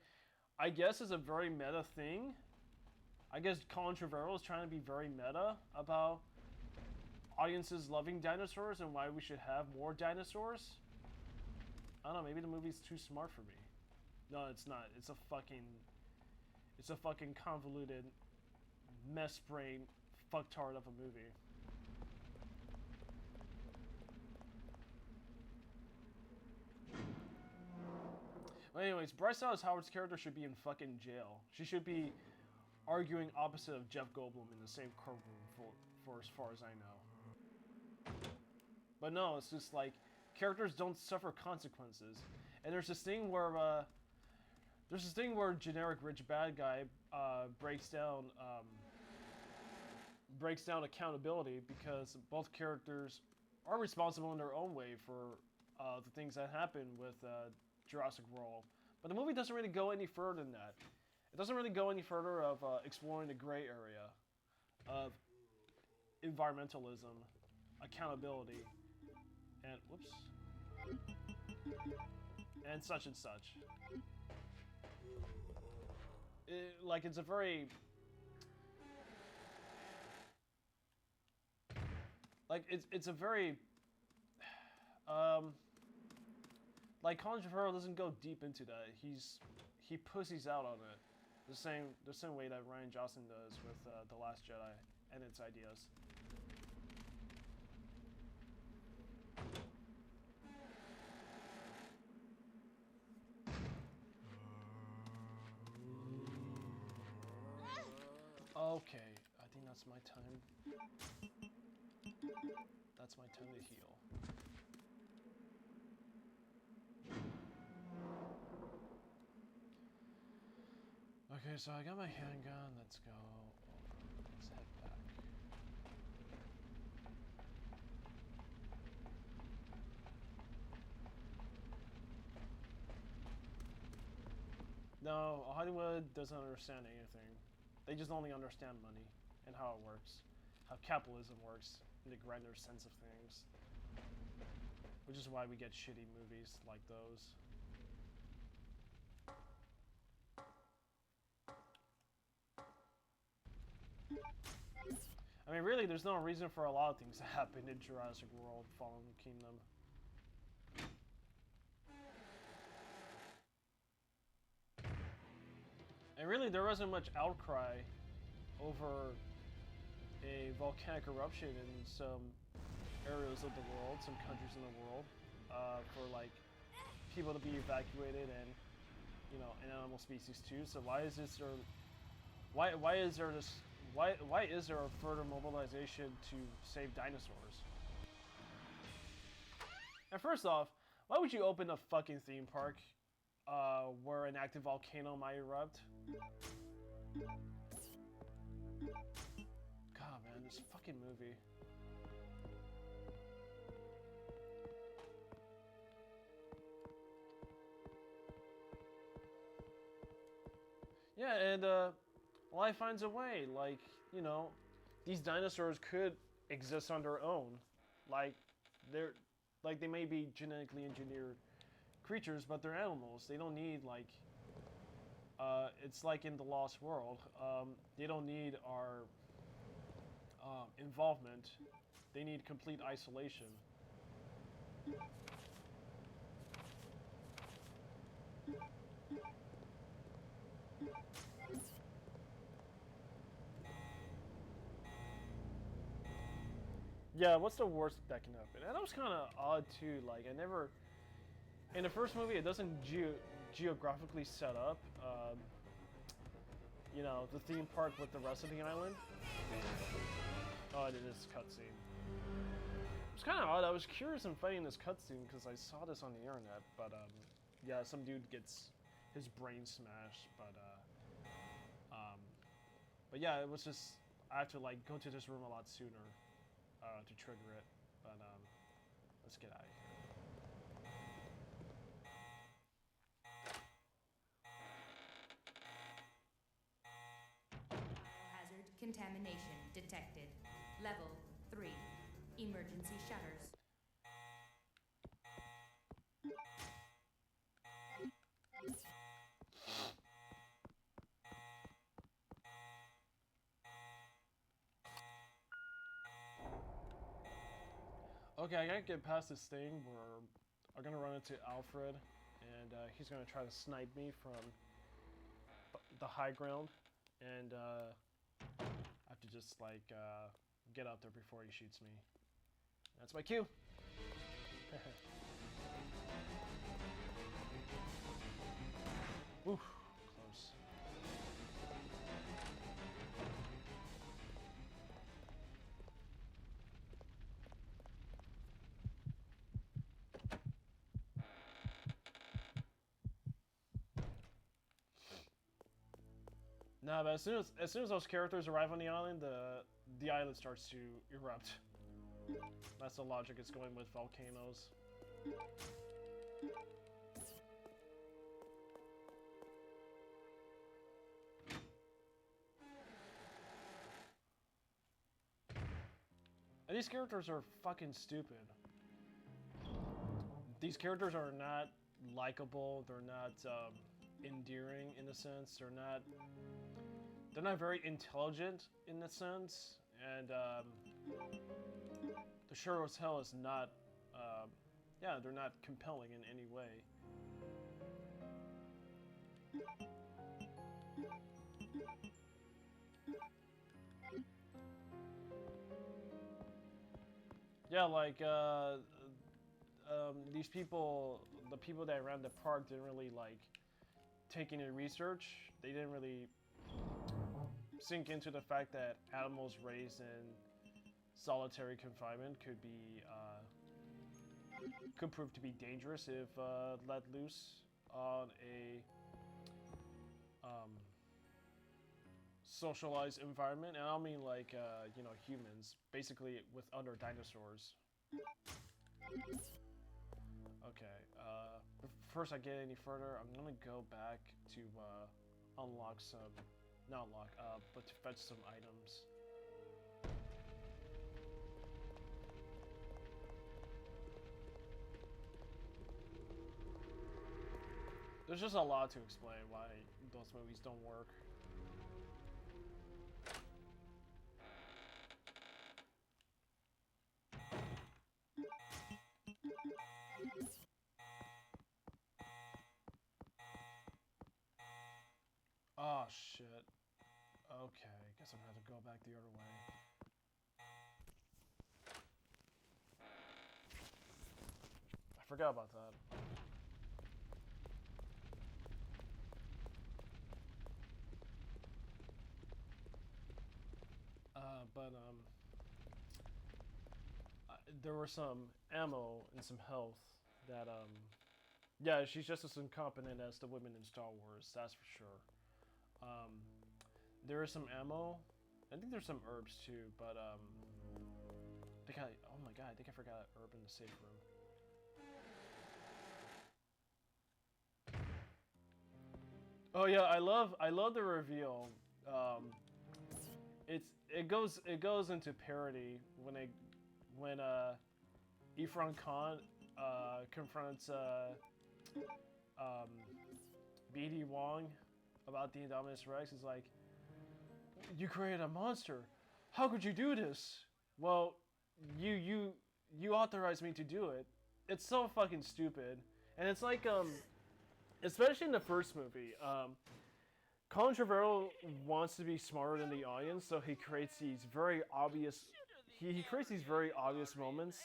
I guess it's a very meta thing. I guess Colin Trevorrow is trying to be very meta about audiences loving dinosaurs and why we should have more dinosaurs. I don't know, maybe the movie's too smart for me. No, it's not. It's a fucking convoluted mess brain fucktard of a movie. Well, anyways, Bryce Dallas Howard's character should be in fucking jail. She should be arguing opposite of Jeff Goldblum in the same courtroom for as far as I know. But no, it's just like characters don't suffer consequences, and there's this thing where generic rich bad guy breaks down accountability because both characters are responsible in their own way for the things that happen with Jurassic World. But the movie doesn't really go any further than that. It doesn't really go any further of exploring the gray area of environmentalism, accountability, and whoops. and such and such. Like, it's a very... Like, it's a very... like, Colin Trevorrow doesn't go deep into that. He pussies out on it. The same way that Ryan Johnson does with The Last Jedi and its ideas. Okay, I think that's my time. That's my time to heal. Okay, so I got my handgun. Let's go. Let's head back. No, Hollywood doesn't understand anything. They just only understand money and how it works, how capitalism works in the grander sense of things. Which is why we get shitty movies like those. I mean, really, there's no reason for a lot of things to happen in Jurassic World: Fallen Kingdom. And really, there wasn't much outcry over a volcanic eruption in some areas of the world, some countries in the world, for like people to be evacuated and, you know, and animal species too. So why is this there? Why is there this? Why is there a further mobilization to save dinosaurs? And first off, why would you open a fucking theme park where an active volcano might erupt? God, man, this fucking movie. Yeah, and life finds a way. Like, you know, these dinosaurs could exist on their own. Like, they may be genetically engineered creatures, but they're animals. They don't need, like, it's like in The Lost World. They don't need our involvement. They need complete isolation. Yeah, what's the worst that can happen? And that was kind of odd too. Like, I never, in the first movie, it doesn't geographically set up, you know, the theme park with the rest of the island. Oh, it is cutscene. It's kind of odd. I was curious in fighting this cutscene because I saw this on the internet, but yeah, some dude gets his brain smashed, but yeah, it was just, I have to like go to this room a lot sooner to trigger it, but let's get out of here. Hazard contamination detected. Level 3. Emergency shutters. Okay, I gotta get past this thing where I'm gonna run into Alfred, and he's gonna try to snipe me from the high ground, and I have to just like get out there before he shoots me. That's my cue. Ooh, close. No, but as soon as those characters arrive on the island, the island starts to erupt. That's the logic it's going with volcanoes. And these characters are fucking stupid. these characters are not likable. They're not endearing in a sense. They're not very intelligent in a sense, and the show as hell is not. Yeah, they're not compelling in any way. Yeah, like these people, the people that ran the park didn't really like take any research. They didn't really sink into the fact that animals raised in solitary confinement could prove to be dangerous if let loose on a socialized environment. And I don't mean like you know, humans, basically with other dinosaurs. Okay, first I get any further, I'm gonna go back to unlock some, not unlock, but to fetch some items. There's just a lot to explain why those movies don't work. Oh shit. Okay, guess I'm gonna have to go back the other way. I forgot about that. There were some ammo and some health that yeah, she's just as incompetent as the women in Star Wars, that's for sure. There is some ammo. I think there's some herbs too, but I think oh my god, I think I forgot an herb in the safe room. Oh yeah, I love the reveal. It goes into parody when Ifran Khan confronts BD Wong about the Indominus Rex. Is like, you created a monster. How could you do this? Well, you authorized me to do it. It's so fucking stupid, and it's like especially in the first movie, Colin Trevorrow wants to be smarter than the audience, so he creates these very obvious. He creates these very obvious moments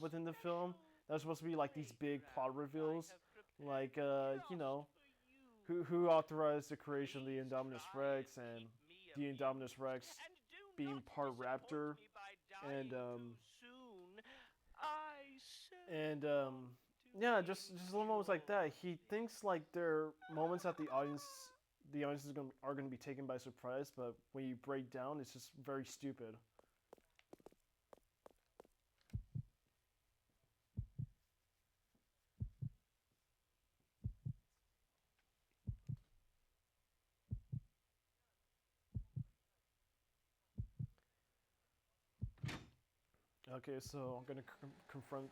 within the film that are supposed to be like these big plot reveals, like you know, who authorized the creation of the Indominus Rex and the Indominus Rex being part raptor, and yeah, just little moments like that. He thinks like they're moments that the audience are gonna be taken by surprise, but when you break down, it's just very stupid. Okay, so I'm gonna confront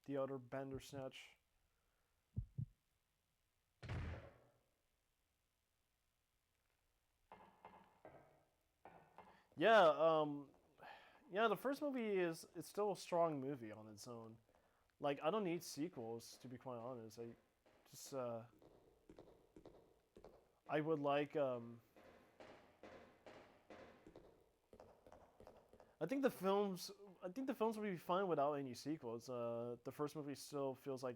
the other Bandersnatch. Yeah, yeah. The first movie it's still a strong movie on its own. Like, I don't need sequels, to be quite honest. I would like I think the films would be fine without any sequels. The first movie still feels like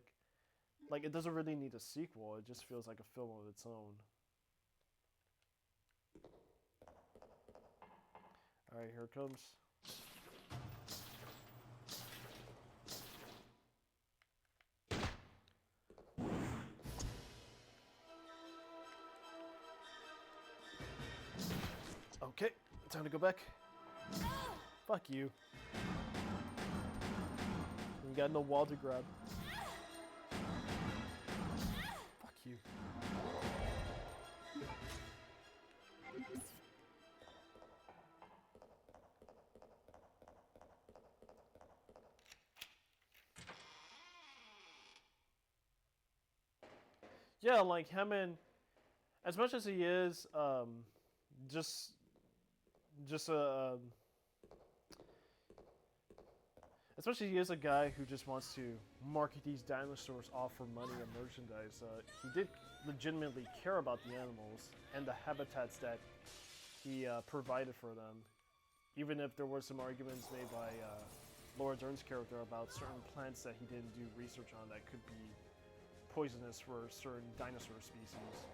it doesn't really need a sequel. It just feels like a film of its own. All right, here it comes. Okay, time to go back. Fuck you. You got no wall to grab. Fuck you. yeah, like him and as much as he is just just a especially he is a guy who just wants to market these dinosaurs off for money and merchandise. He did legitimately care about the animals and the habitats that he provided for them, even if there were some arguments made by Laura Dern's character about certain plants that he didn't do research on that could be poisonous for certain dinosaur species.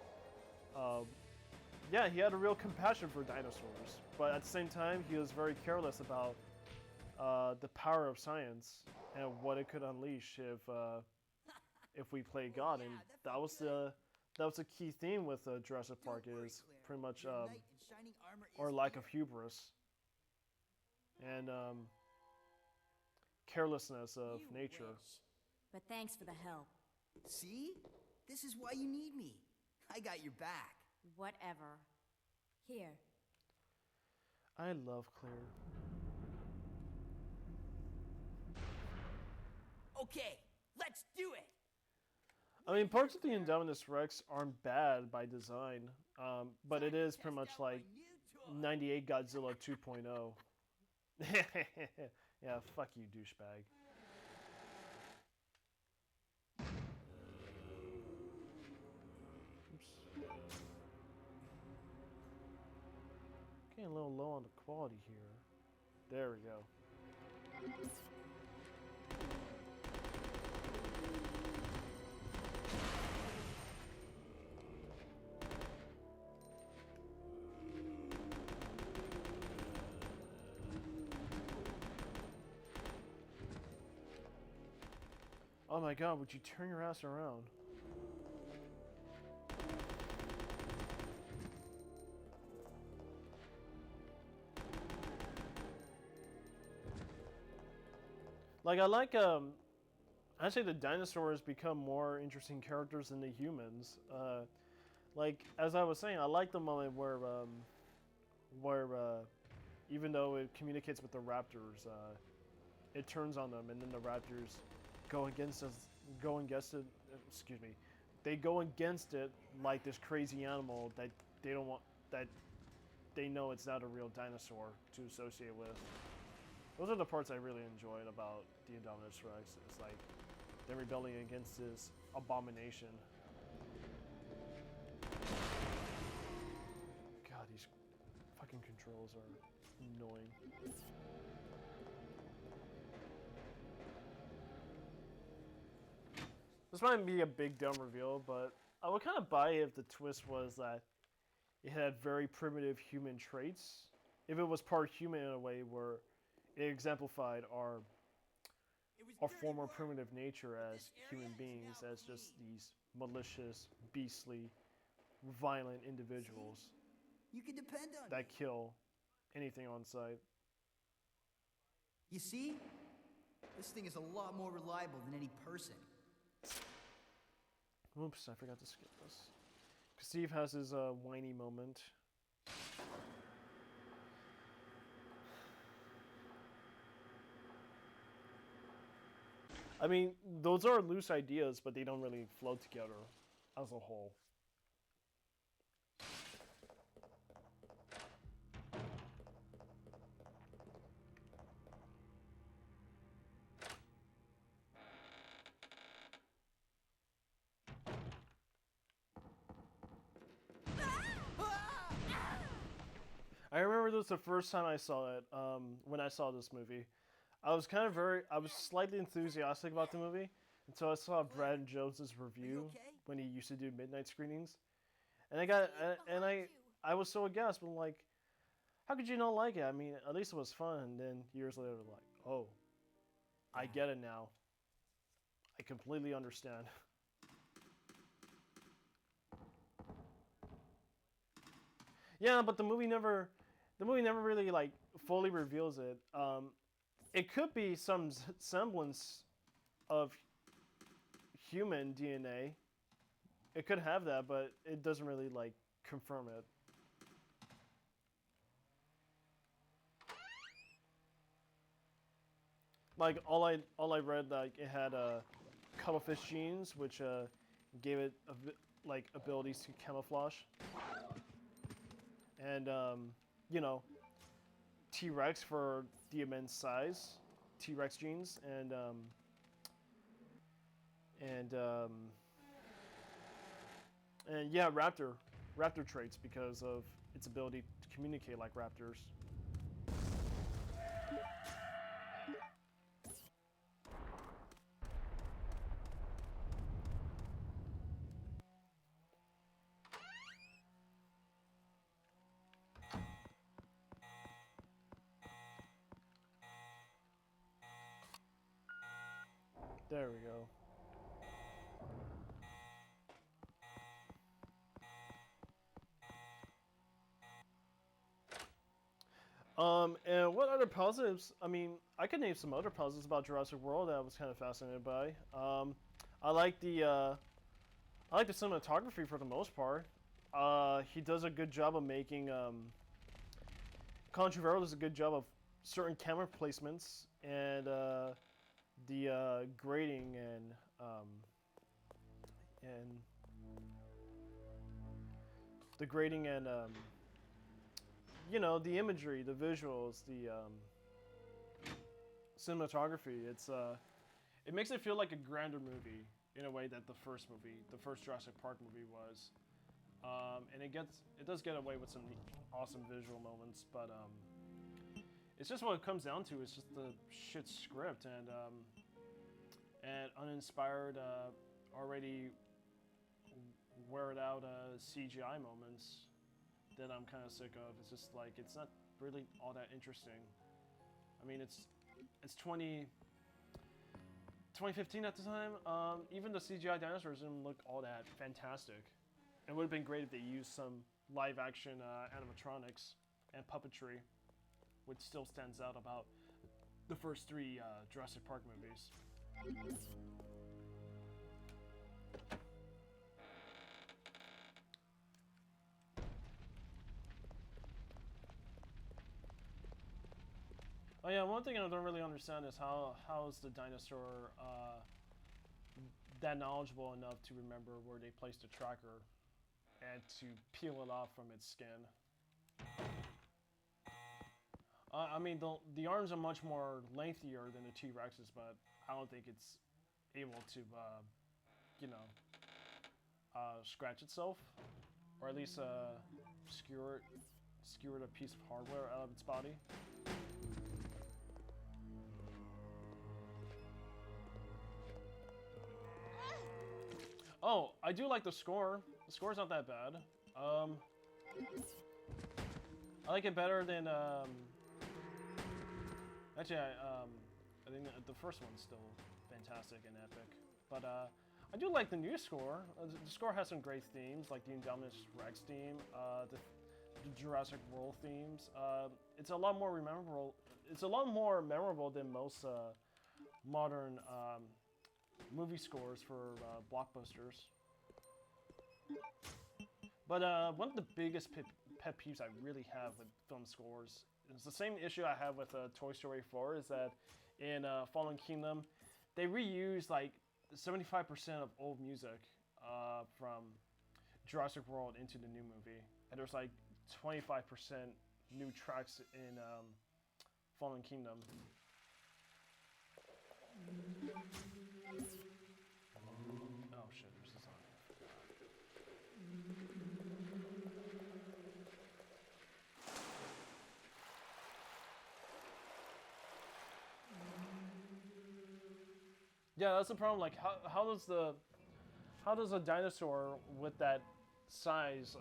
Yeah, he had a real compassion for dinosaurs, but at the same time, he was very careless about the power of science and what it could unleash if we play God, and that was a key theme with Jurassic Park is pretty much our lack of hubris and carelessness of nature. But thanks for the help. See? This is why you need me. I got your back. Whatever. Here. I love Claire. Okay, let's do it. I mean, parts of the Indominus Rex aren't bad by design, but it is pretty much like 98 Godzilla 2.0. Yeah, fuck you, douchebag. Oops. Getting a little low on the quality here. There we go. Oh my god, would you turn your ass around? Like, I say the dinosaurs become more interesting characters than the humans. Like, as I was saying, I like the moment where even though it communicates with the raptors, it turns on them, and then the raptors go against it. Excuse me. They go against it like this crazy animal that they don't want. That they know it's not a real dinosaur to associate with. Those are the parts I really enjoyed about the Indominus Rex. It's like they're rebelling against this abomination. God, these fucking controls are annoying. This might be a big dumb reveal, but I would kind of buy it if the twist was that it had very primitive human traits. If it was part human in a way where it exemplified our former primitive nature as human beings, as just these malicious, beastly, violent individuals You can depend on that me. kill anything on sight. You see? This thing is a lot more reliable than any person. Oops, I forgot to skip this. Steve has his whiny moment. I mean, those are loose ideas, but they don't really flow together as a whole. I remember this the first time I saw it, when I saw this movie. I was slightly enthusiastic about the movie until I saw Brad Jones's review when he used to do midnight screenings. And I was so aghast, but like, how could you not like it? I mean, at least it was fun, and then years later, like, oh, I get it now. I completely understand. Yeah, but the movie never really like fully reveals it. It could be some semblance of human DNA. It could have that, but it doesn't really like confirm it. Like all I read, like it had cuttlefish genes, which gave it like abilities to camouflage. And you know, T-Rex for the immense size, T-Rex genes, and yeah, raptor traits because of its ability to communicate like raptors. There we go. And what other positives? I mean, I could name some other positives about Jurassic World that I was kind of fascinated by. I like the cinematography for the most part. He does a good job of making. Colin Trevorrow does a good job of certain camera placements and the grading and the grading and you know, the imagery, the visuals, the cinematography. It makes it feel like a grander movie in a way that the first Jurassic Park movie was. And it does get away with some awesome visual moments, but it's just what it comes down to. It's just the shit script and uninspired, already weared out CGI moments that I'm kind of sick of. It's just like it's not really all that interesting. I mean, it's 2015 at the time. Even the CGI dinosaurs didn't look all that fantastic. It would have been great if they used some live action animatronics and puppetry, which still stands out about the first three Jurassic Park movies. Oh yeah, one thing I don't really understand is how is the dinosaur that knowledgeable enough to remember where they placed the tracker and to peel it off from its skin. I mean, the arms are much more lengthier than the T-Rex's, but I don't think it's able to, you know, scratch itself, or at least skewer a piece of hardware out of its body. Oh, I do like the score. The score's not that bad. I like it better than actually, I think the first one's still fantastic and epic. But I do like the new score. The score has some great themes, like the Indominus Rex theme, the Jurassic World themes. It's a lot more memorable. It's a lot more memorable than most modern movie scores for blockbusters. But one of the biggest pet peeves I really have with film scores is the same issue I have with Toy Story 4, is that in Fallen Kingdom, they reuse like 75% of old music from Jurassic World into the new movie. And there's like 25% new tracks in Fallen Kingdom. Oh shit, there's this on. Yeah, that's the problem. Like, how does a dinosaur with that size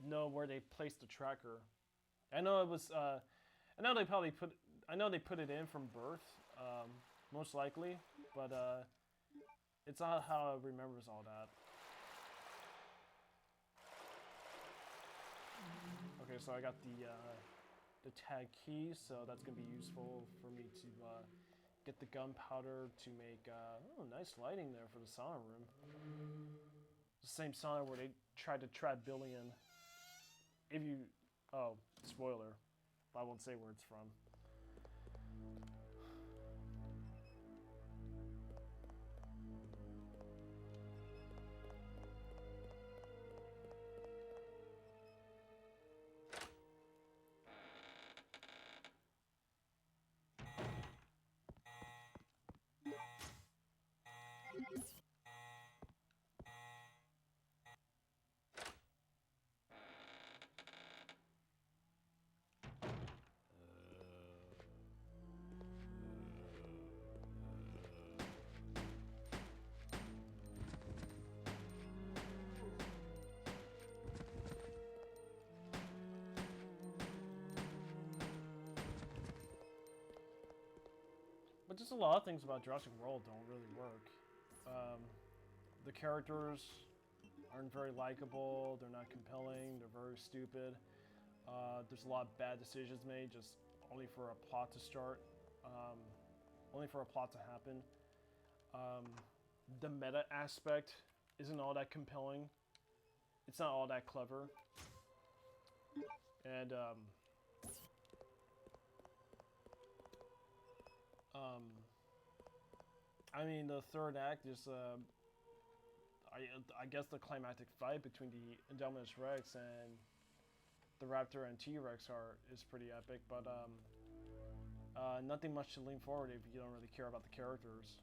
know where they placed the tracker? I know it was. I know they put it in from birth, most likely, but it's not how it remembers all that. Okay, so I got the tag key, so that's gonna be useful for me to get the gunpowder to make nice lighting there for the sauna room. The same sauna where they tried to trap Billy in. If you, spoiler, I won't say where it's from. But just a lot of things about Jurassic World don't really work. The characters aren't very likable, they're not compelling, they're very stupid. There's a lot of bad decisions made just only for a plot to start, only for a plot to happen. The meta aspect isn't all that compelling. It's not all that clever. And I mean, the third act is I guess the climactic fight between the Indominus Rex and the Raptor and T-Rex is pretty epic, but nothing much to lean forward if you don't really care about the characters,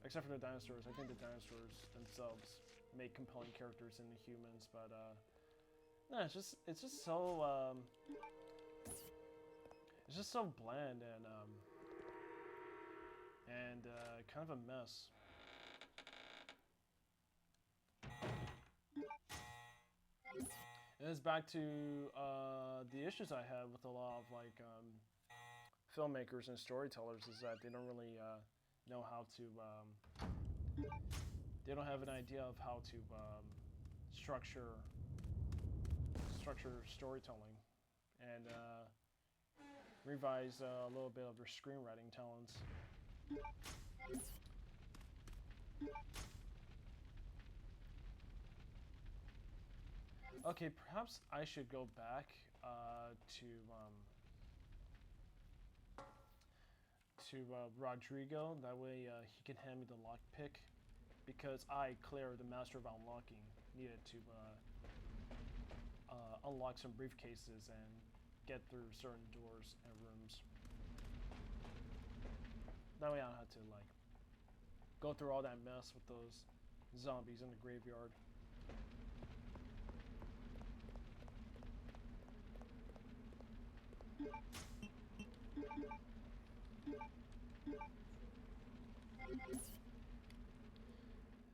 except for the dinosaurs. I think the dinosaurs themselves make compelling characters in the humans, but no, it's just so it's just so bland and kind of a mess. And it's back to the issues I have with a lot of like filmmakers and storytellers, is that they don't really know how to. They don't have an idea of how to structure storytelling and revise a little bit of their screenwriting talents. Okay, perhaps I should go back to Rodrigo. That way he can hand me the lockpick, because I, Claire, the master of unlocking, needed to unlock some briefcases and get through certain doors and rooms. That way I don't have to like go through all that mess with those zombies in the graveyard.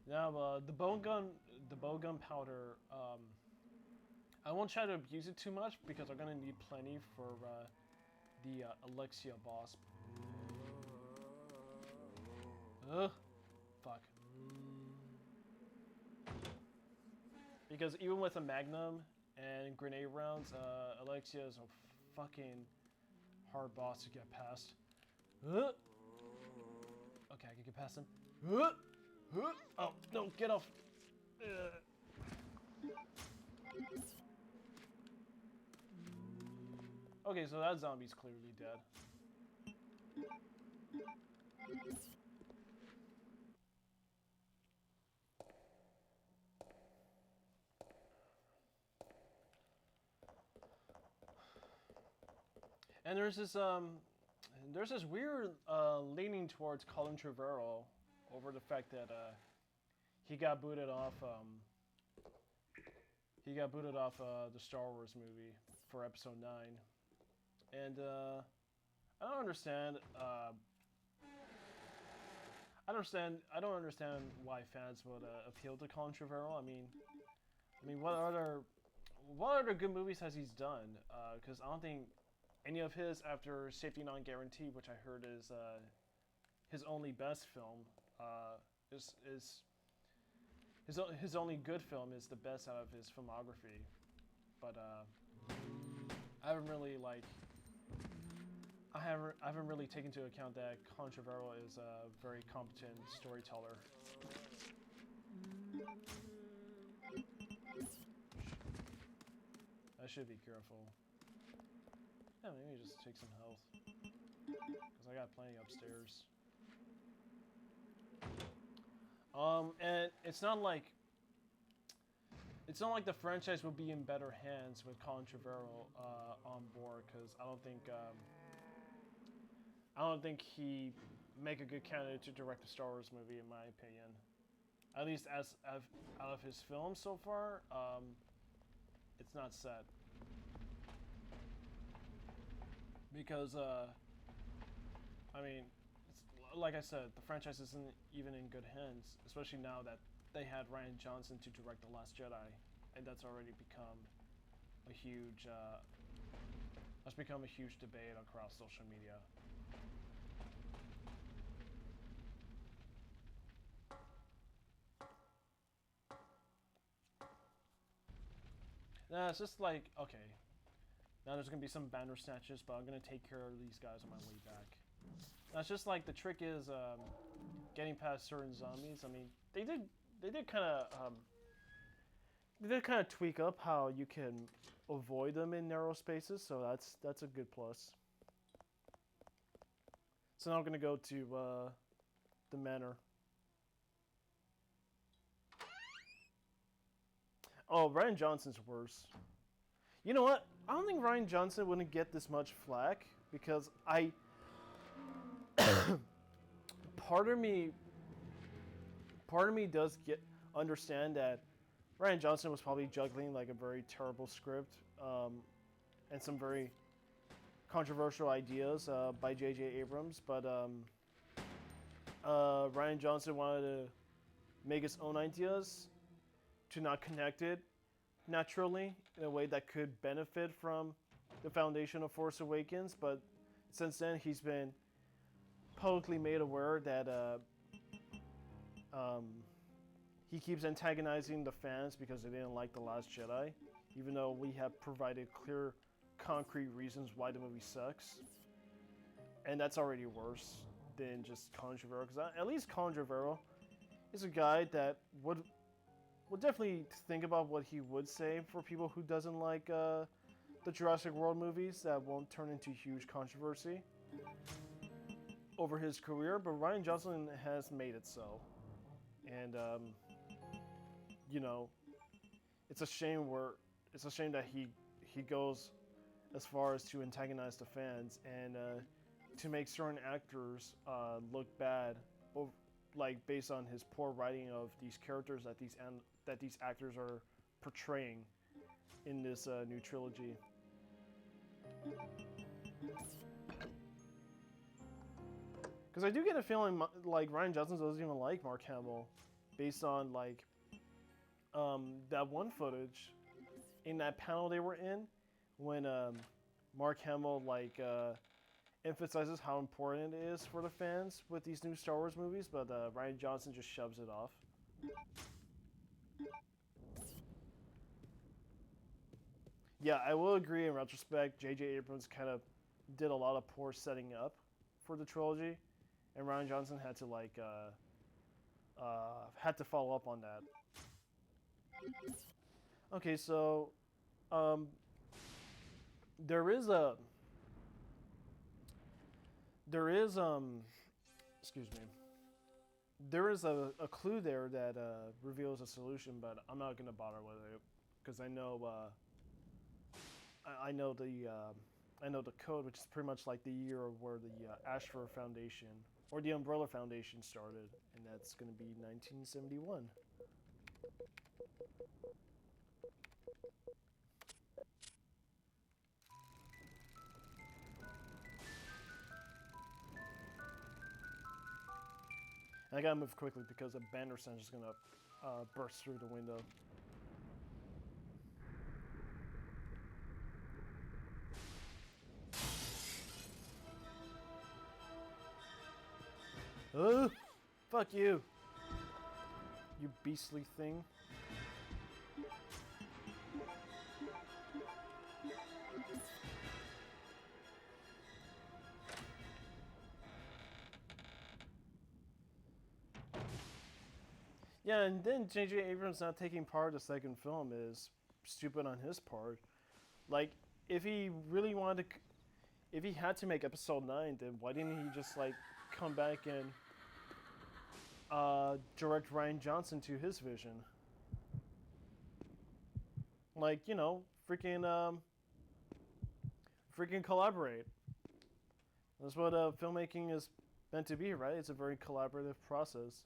Now, the bowgun powder, I won't try to abuse it too much because I'm gonna need plenty for the Alexia boss. Fuck. Because even with a magnum and grenade rounds, Alexia is a fucking hard boss to get past. Okay, I can get past him. Oh, no, get off. Okay, so that zombie's clearly dead. And there's this weird leaning towards Colin Trevorrow over the fact that he got booted off the Star Wars movie for Episode 9, and I don't understand. I don't understand why fans would appeal to Colin Trevorrow. I mean, what other good movies has he done? Because I don't think any of his after Safety Not Guaranteed, which I heard is his only best film, his only good film is the best out of his filmography. But I haven't really taken into account that Colin Trevorrow is a very competent storyteller. I should be careful. Yeah, maybe just take some health, because I got plenty upstairs. And it's not like the franchise will be in better hands with Colin Trevorrow on board, because I don't think he make a good candidate to direct a Star Wars movie, in my opinion. At least out of his films so far, it's not set. Because, I mean, like I said, the franchise isn't even in good hands, especially now that they had Rian Johnson to direct The Last Jedi, and that's already become a huge debate across social media. Nah, it's just like, okay, now there's gonna be some banner snatches, but I'm gonna take care of these guys on my way back. That's just like the trick is getting past certain zombies. I mean, they did kind of tweak up how you can avoid them in narrow spaces, so that's a good plus. So now I'm gonna go to the manor. Oh, Ryan Johnson's worse. You know what? I don't think Ryan Johnson wouldn't get this much flack because part of me does understand that Ryan Johnson was probably juggling like a very terrible script and some very controversial ideas by J.J. Abrams, but Ryan Johnson wanted to make his own ideas to not connect it naturally in a way that could benefit from the foundation of Force Awakens, but since then he's been publicly made aware that he keeps antagonizing the fans because they didn't like The Last Jedi, even though we have provided clear, concrete reasons why the movie sucks. And that's already worse than just Colin Trevorrow, because at least Colin Trevorrow is a guy that would definitely think about what he would say for people who doesn't like the Jurassic World movies that won't turn into huge controversy over his career, but Ryan Johnson has made it so. And you know, it's a shame that he goes as far as to antagonize the fans and to make certain actors look bad, like based on his poor writing of these characters that these actors are portraying in this new trilogy. Because I do get a feeling like Ryan Johnson doesn't even like Mark Hamill, based on like that one footage in that panel they were in when Mark Hamill like emphasizes how important it is for the fans with these new Star Wars movies, but Ryan Johnson just shoves it off. Yeah, I will agree in retrospect, J.J. Abrams kind of did a lot of poor setting up for the trilogy, and Ryan Johnson had to like had to follow up on that. Okay, so there is excuse me. There is a clue there that reveals a solution, but I'm not gonna bother with it because I know the code, which is pretty much like the year of where the Ashford Foundation or the Umbrella Foundation started, and that's gonna be 1971. And I gotta move quickly because a banner sense is gonna burst through the window. Oh, fuck you, you beastly thing. Yeah, and then J.J. Abrams not taking part of the second film is stupid on his part. Like, if he really wanted to, if he had to make Episode 9, then why didn't he just, like, come back and direct Ryan Johnson to his vision? Like, you know, freaking collaborate. That's what filmmaking is meant to be, right? It's a very collaborative process.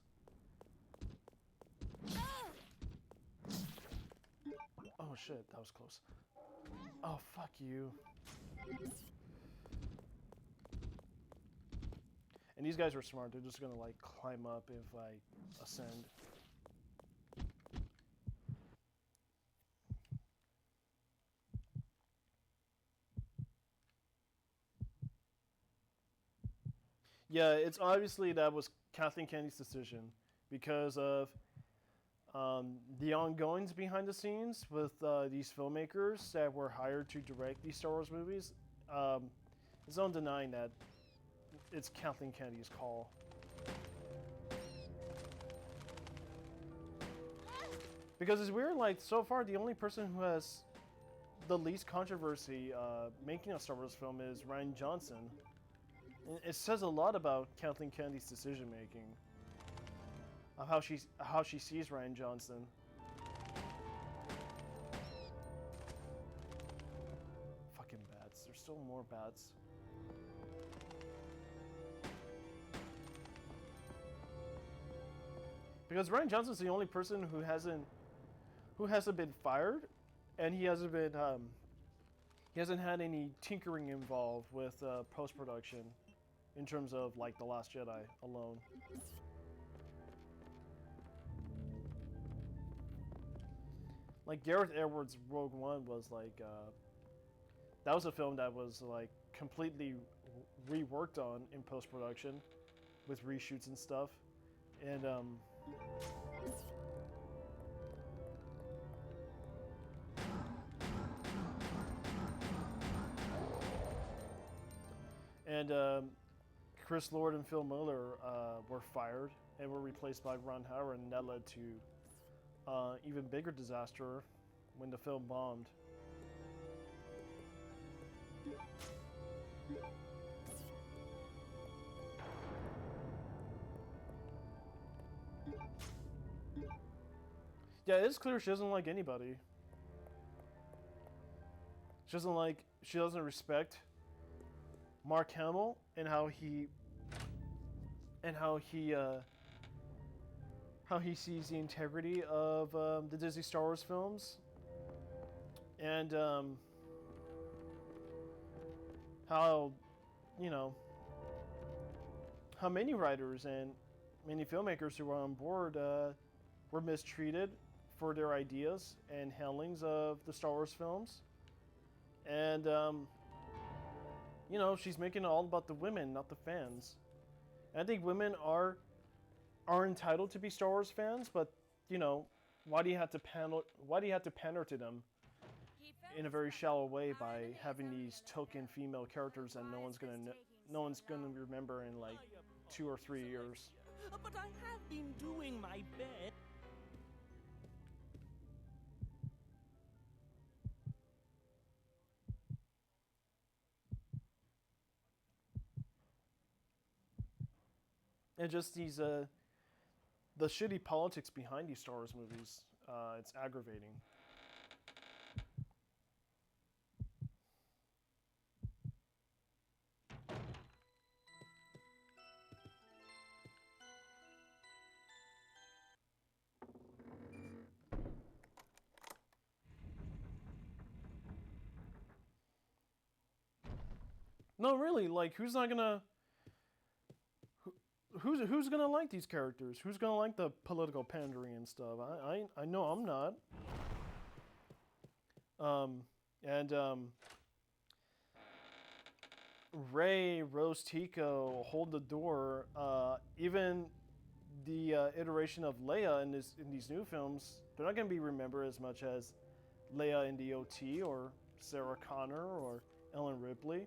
Oh shit, that was close. Oh, fuck you. And these guys are smart. They're just gonna like climb up if I ascend. Yeah, it's obviously that was Kathleen Kennedy's decision because of the ongoings behind the scenes with these filmmakers that were hired to direct these Star Wars movies, it's no denying that it's Kathleen Kennedy's call. Because it's weird, like, so far the only person who has the least controversy making a Star Wars film is Rian Johnson. And it says a lot about Kathleen Kennedy's decision making, of how she sees Rian Johnson. Fucking bats! There's still more bats. Because Rian Johnson's the only person who hasn't been fired, and he hasn't had any tinkering involved with post-production in terms of like The Last Jedi alone. Like Gareth Edwards' Rogue One was like that was a film that was like completely reworked on in post-production with reshoots and stuff, and Chris Lord and Phil Miller were fired and were replaced by Ron Howard, and that led to even bigger disaster when the film bombed. Yeah, it's clear she doesn't like anybody. She doesn't respect Mark Hamill and how he sees the integrity of the Disney Star Wars films, and how, you know, how many writers and many filmmakers who were on board were mistreated for their ideas and handlings of the Star Wars films. And you know, she's making it all about the women, not the fans. And I think women are entitled to be Star Wars fans, but you know, why do you have to pander to them in a very shallow way by having these token female characters that no one's gonna remember in like 2 or 3 years? But I have been doing my best. And just these, the shitty politics behind these Star Wars movies, it's aggravating. No, really, like, who's gonna like these characters? Who's gonna like the political pandering and stuff? I know I'm not. Rey, Rose Tico, Hold the Door, even the iteration of Leia in these new films, they're not gonna be remembered as much as Leia in the OT or Sarah Connor or Ellen Ripley.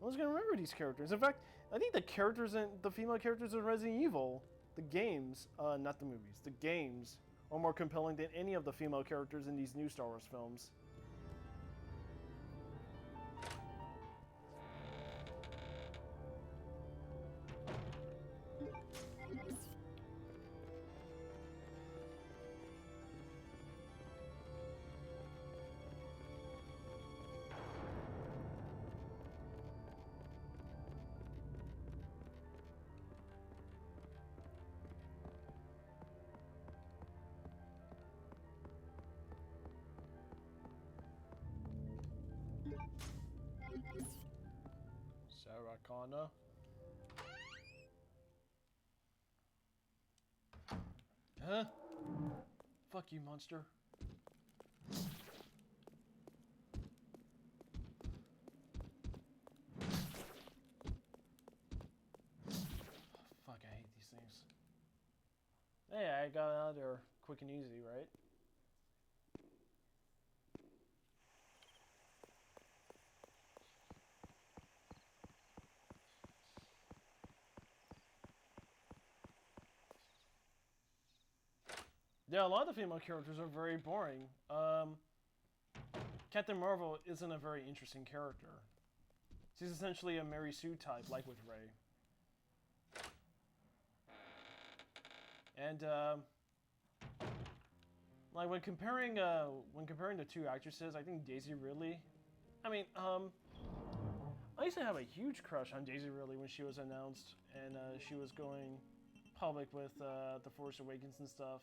No one's gonna remember these characters. In fact, I think the female characters in Resident Evil, the games, not the movies, the games, are more compelling than any of the female characters in these new Star Wars films. Sarah Connor. Huh? Fuck you, monster. Fuck, I hate these things. Hey, I got out of there quick and easy, right? Yeah, a lot of the female characters are very boring. Captain Marvel isn't a very interesting character. She's essentially a Mary Sue type, like with Rey. And like when comparing the two actresses, I think Daisy Ridley. I mean, I used to have a huge crush on Daisy Ridley when she was announced, and she was going public with The Force Awakens and stuff.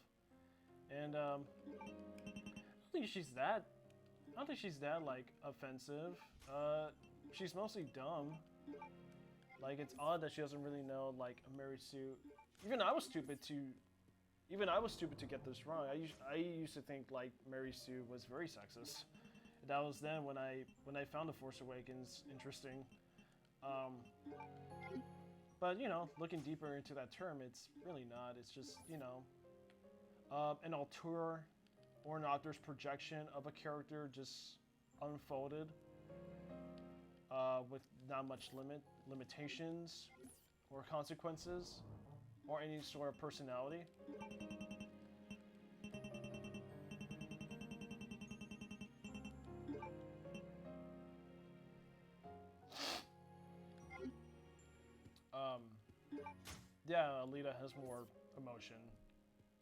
And I don't think she's that. I don't think she's that like offensive. She's mostly dumb. Like it's odd that she doesn't really know like a Mary Sue. Even I was stupid to get this wrong. I used to think like Mary Sue was very sexist. That was then when I found The Force Awakens interesting. But you know, looking deeper into that term, it's really not. It's just an auteur or an author's projection of a character just unfolded with not much limitations or consequences or any sort of personality. Yeah, Alita has more emotion,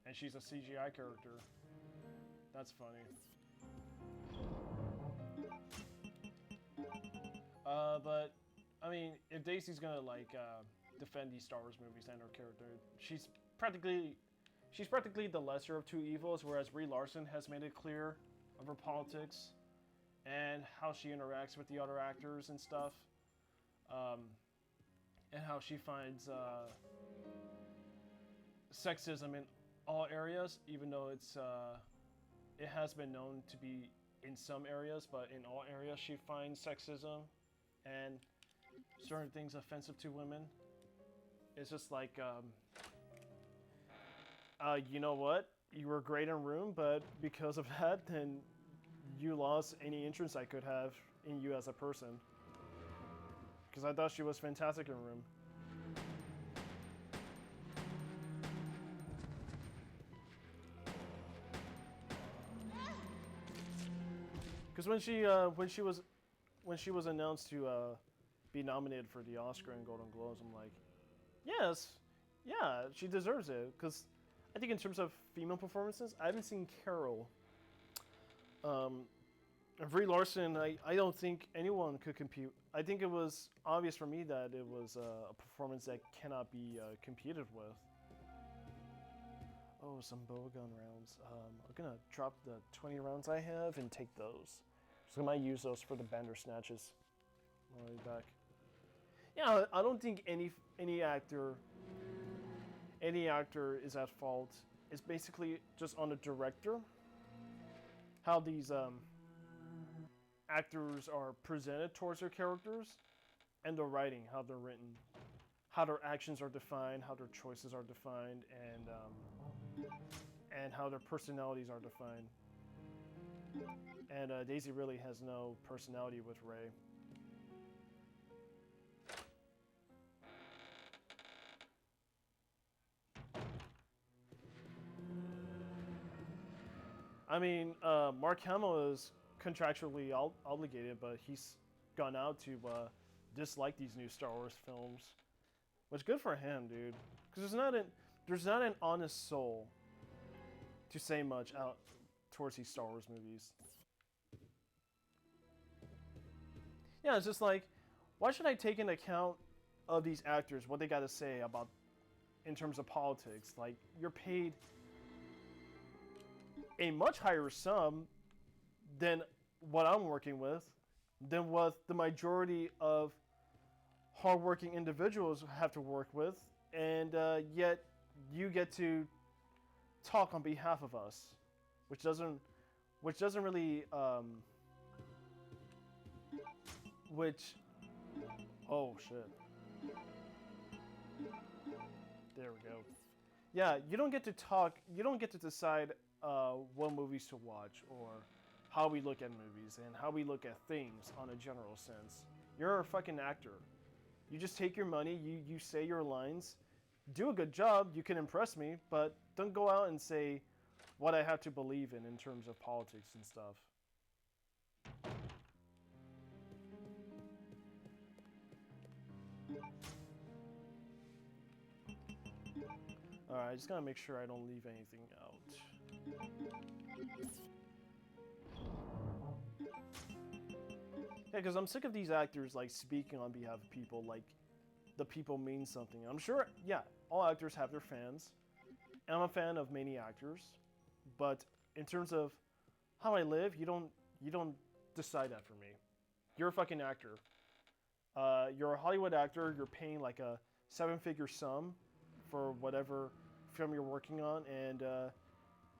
and she's a CGI character. That's funny. But I mean, if Daisy's gonna like defend these Star Wars movies and her character, she's practically the lesser of two evils, whereas Brie Larson has made it clear of her politics and how she interacts with the other actors and stuff, and how she finds sexism in all areas, even though it has been known to be in some areas, but in all areas she finds sexism and certain things offensive to women. It's just like, you know what? You were great in Room, but because of that, then you lost any interest I could have in you as a person. Because I thought she was fantastic in Room. Because when she was announced to be nominated for the Oscar and Golden Globes, I'm like, yes, yeah, she deserves it. Because I think in terms of female performances, I haven't seen Carol. Brie Larson, I don't think anyone could compete. I think it was obvious for me that it was a performance that cannot be competed with. Oh, some bowgun rounds. I'm gonna drop the 20 rounds I have and take those. So I might use those for the Bandersnatches. I'll be back. Yeah, I don't think any actor is at fault. It's basically just on the director. How these actors are presented towards their characters, and the writing, how they're written, how their actions are defined, how their choices are defined, and how their personalities are defined. And Daisy really has no personality with Rey. I mean, Mark Hamill is contractually obligated, but he's gone out to dislike these new Star Wars films, which good for him, dude. Because there's not an honest soul to say much out towards these Star Wars movies. Yeah, it's just like, why should I take into account of these actors what they got to say about in terms of politics? Like, you're paid a much higher sum than what I'm working with, than what the majority of hardworking individuals have to work with, and yet you get to talk on behalf of us, which doesn't really oh shit. There we go. Yeah, you don't get to talk. You don't get to decide what movies to watch or how we look at movies and how we look at things on a general sense. You're a fucking actor. You just take your money. You say your lines. Do a good job. You can impress me, but don't go out and say what I have to believe in terms of politics and stuff. Alright, I just gotta make sure I don't leave anything out. Yeah, because I'm sick of these actors, like, speaking on behalf of people, like, the people mean something. I'm sure, yeah, all actors have their fans, and I'm a fan of many actors, but in terms of how I live, you don't decide that for me. You're a fucking actor. You're a Hollywood actor, you're paying, like, a 7-figure sum for whatever film you're working on, and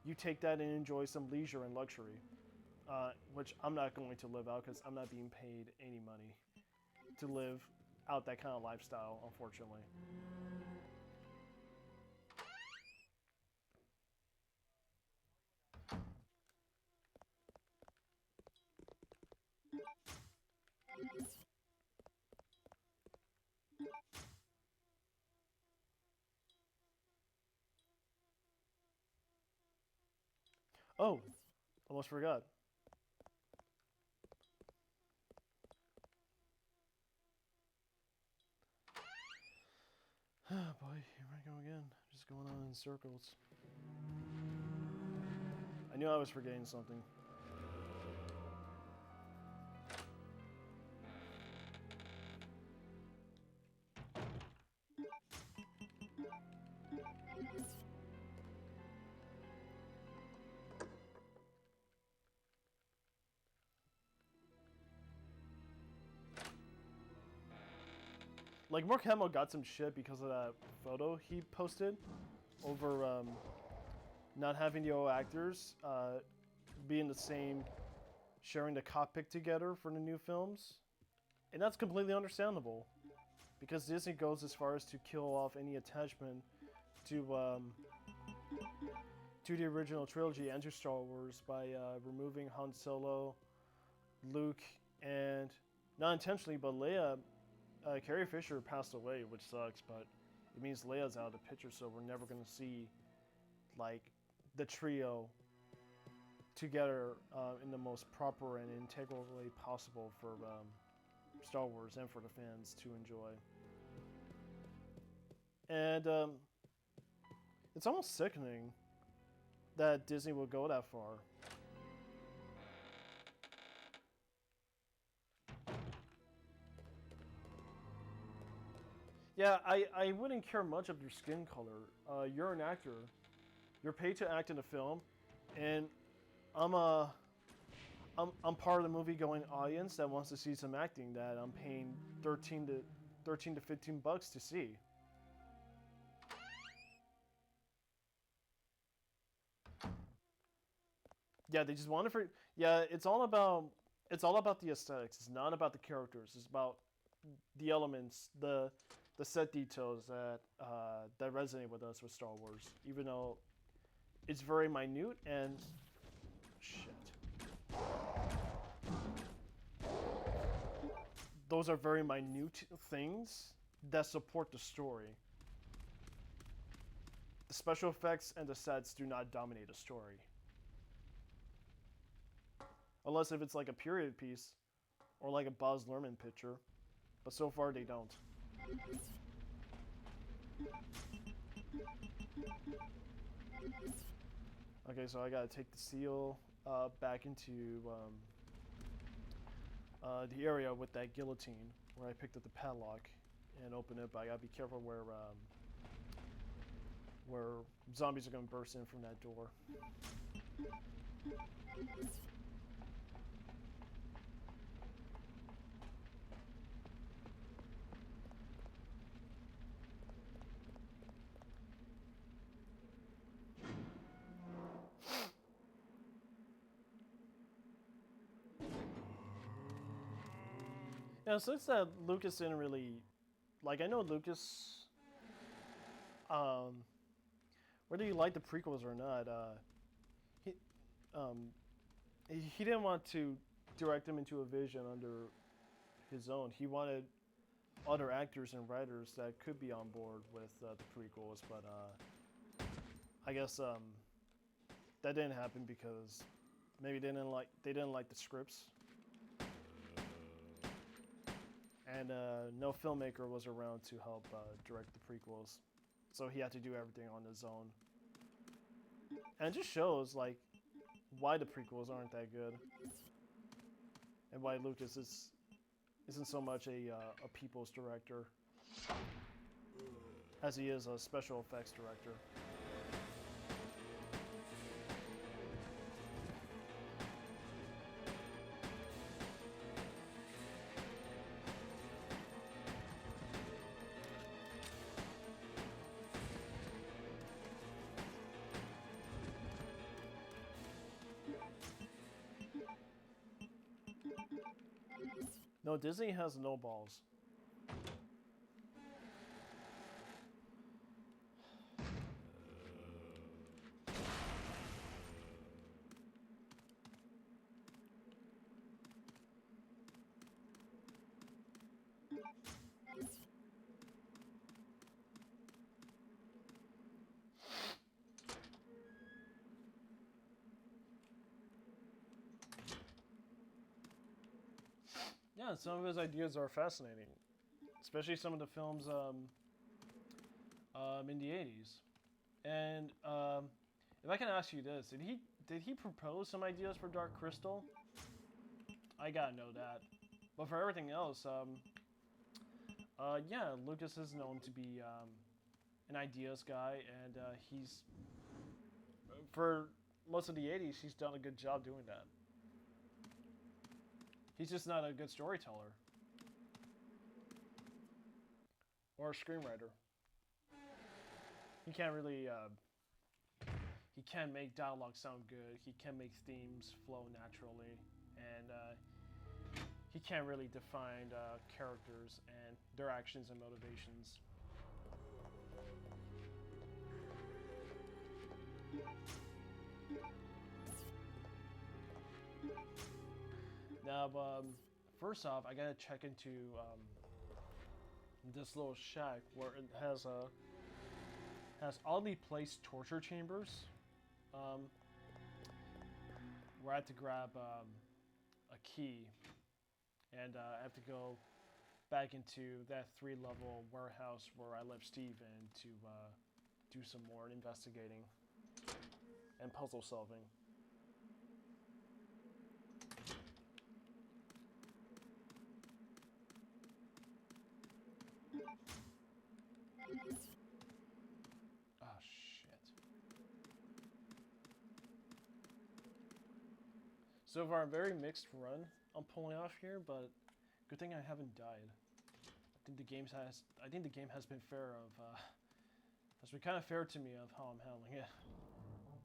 you take that and enjoy some leisure and luxury, which I'm not going to live out because I'm not being paid any money to live out that kind of lifestyle, unfortunately. Oh, almost forgot. Oh boy, here I go again. Just going on in circles. I knew I was forgetting something. Like, Mark Hamill got some shit because of that photo he posted over not having the old actors being the same, sharing the cockpit together for the new films. And that's completely understandable, because Disney goes as far as to kill off any attachment to the original trilogy and to Star Wars by removing Han Solo, Luke, and not intentionally, but Leia. Carrie Fisher passed away, which sucks, but it means Leia's out of the picture, so we're never going to see, like, the trio together in the most proper and integral way possible for Star Wars and for the fans to enjoy. And it's almost sickening that Disney would go that far. Yeah, I wouldn't care much of your skin color. You're an actor. You're paid to act in a film, and I'm part of the movie-going audience that wants to see some acting that I'm paying $13 to $15 to see. Yeah, they just want to. Yeah, it's all about the aesthetics. It's not about the characters. It's about the elements, the set details that resonate with us with Star Wars, even though it's very minute and shit. Those are very minute things that support the story. The special effects and the sets do not dominate a story. Unless if it's like a period piece or like a Baz Luhrmann picture, but so far they don't. Okay, so I gotta take the seal back into the area with that guillotine where I picked up the padlock and open it, but I gotta be careful where zombies are gonna burst in from that door. Yeah, since that Lucas didn't really, like, I know Lucas whether you like the prequels or not, he he didn't want to direct them into a vision under his own. He wanted other actors and writers that could be on board with the prequels, but I guess that didn't happen because maybe they didn't like the scripts, and no filmmaker was around to help direct the prequels, so he had to do everything on his own. And it just shows like why the prequels aren't that good, and why Lucas isn't so much a people's director as he is a special effects director. No, Disney has no balls. Yeah, some of his ideas are fascinating, especially some of the films in the 80s. And if I can ask you this, did he propose some ideas for Dark Crystal? I gotta know that. But for everything else, yeah, Lucas is known to be an ideas guy, and he's for most of the 80s, he's done a good job doing that. He's just not a good storyteller. Or a screenwriter. He can't really, he can make dialogue sound good. He can make themes flow naturally. And he can't really define characters and their actions and motivations. Now, first off, I gotta check into this little shack where it has oddly placed torture chambers, where I have to grab a key, and I have to go back into that 3-level warehouse where I left Steve in to do some more investigating and puzzle solving. Oh, shit. So far, a very mixed run I'm pulling off here, but good thing I haven't died. I think the game has been kind of fair to me of how I'm handling it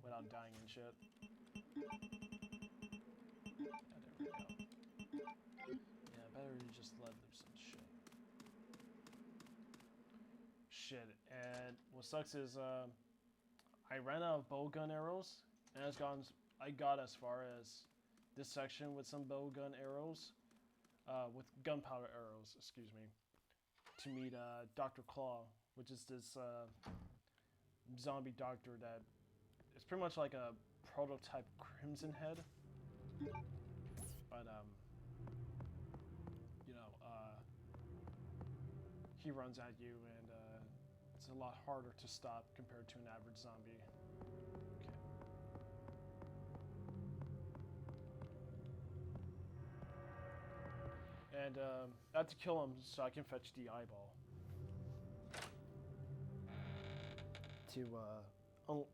without dying and shit. Yeah, there we go. Yeah, better just let loose some shit. Shit, and what sucks is I ran out of bow gun arrows, and I got as far as this section with some bow gun arrows, with gunpowder arrows, excuse me, to meet Dr. Claw, which is this zombie doctor that is pretty much like a prototype Crimson Head, but you know, he runs at you, and it's a lot harder to stop compared to an average zombie. Okay. And I have to kill him so I can fetch the eyeball to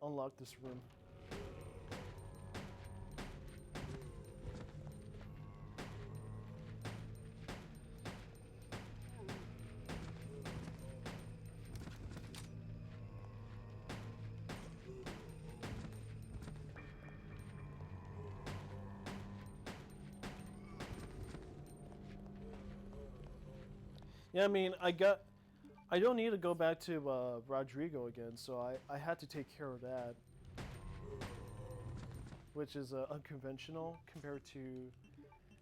unlock this room. Yeah, I mean, I I don't need to go back to Rodrigo again, so I had to take care of that. Which is unconventional compared to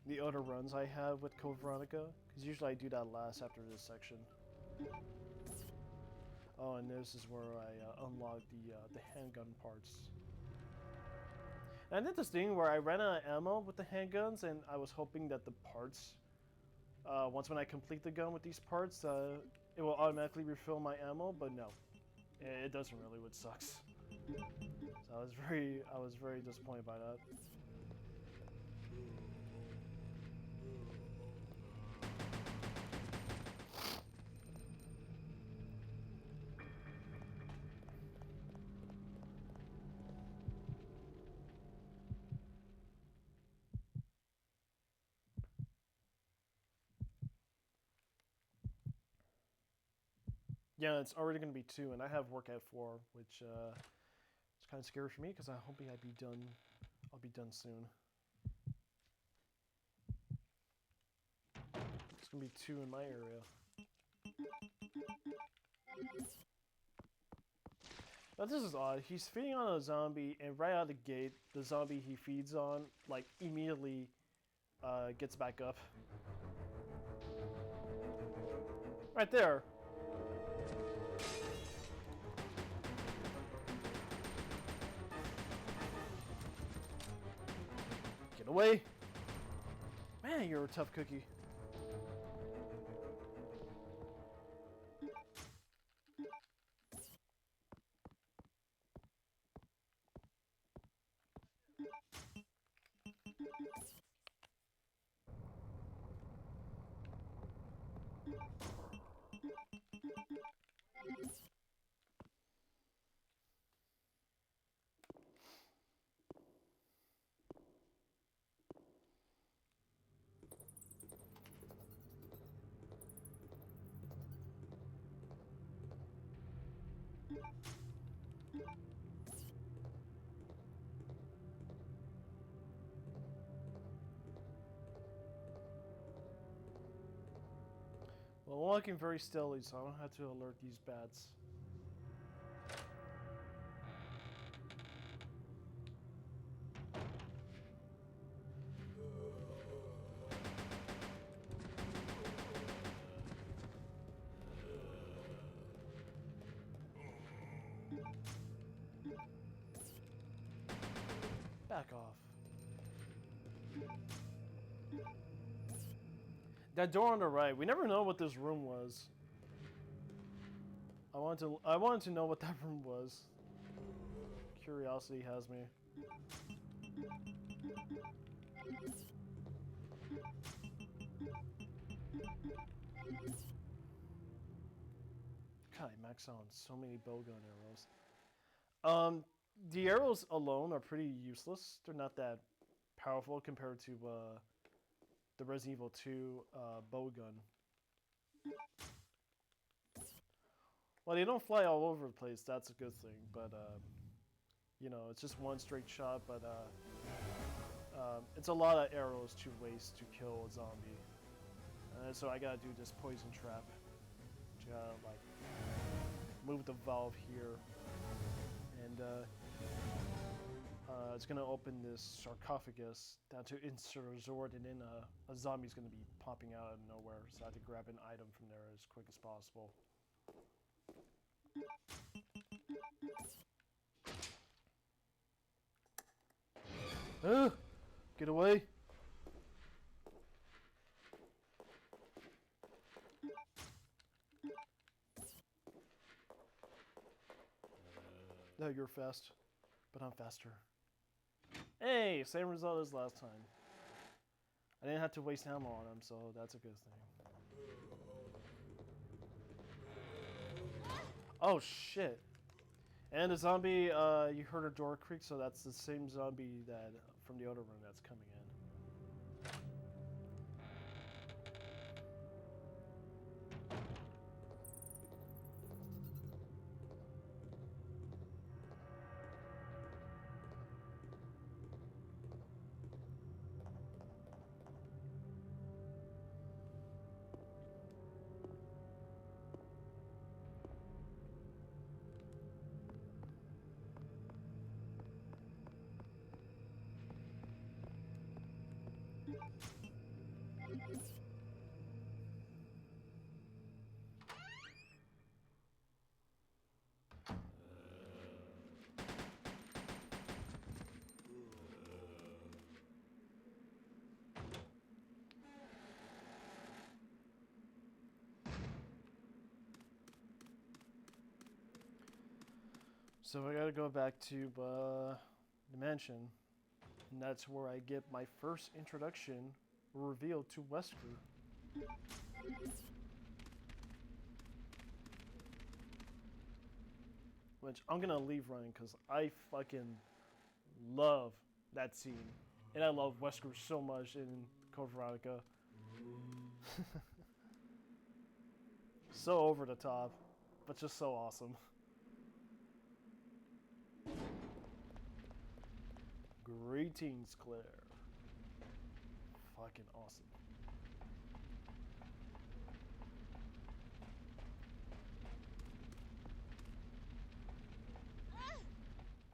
the other runs I have with Code Veronica. Because usually I do that last after this section. Oh, and this is where I unlock the handgun parts. And I did this thing where I ran out of ammo with the handguns, and I was hoping that the parts, once when I complete the gun with these parts, it will automatically refill my ammo, but no. It doesn't really, which sucks. So I was very disappointed by that. Yeah, it's already going to be 2, and I have work at 4, which is kind of scary for me because I'm hoping I'll be done soon. It's going to be 2 in my area. Now this is odd. He's feeding on a zombie, and right out of the gate, the zombie he feeds on, like, immediately gets back up. Right there. Get away. Man, you're a tough cookie. Well, I'm walking very steadily, so I don't have to alert these bats. Back off. That door on the right, we never know what this room was. I wanted to know what that room was. Curiosity has me. God, I max out on so many bowgun arrows. The arrows alone are pretty useless. They're not that powerful compared to the Resident Evil 2 bowgun. Well, they don't fly all over the place. That's a good thing, but you know, it's just one straight shot. But it's a lot of arrows to waste to kill a zombie. So I gotta do this poison trap. Which I gotta like move the valve here, and it's gonna open this sarcophagus down to insert a Zord, and then a zombie's gonna be popping out of nowhere. So I have to grab an item from there as quick as possible. Get away! No, you're fast, but I'm faster. Hey, same result as last time. I didn't have to waste ammo on him, so that's a good thing. Oh shit! And the zombie, you heard a door creak, so that's the same zombie that from the other room that's coming in. So I gotta go back to the mansion, and that's where I get my first introduction revealed to Wesker. Which I'm gonna leave running because I fucking love that scene. And I love Wesker so much in Code Veronica. So over the top, but just so awesome. Greetings, Claire. Fucking awesome.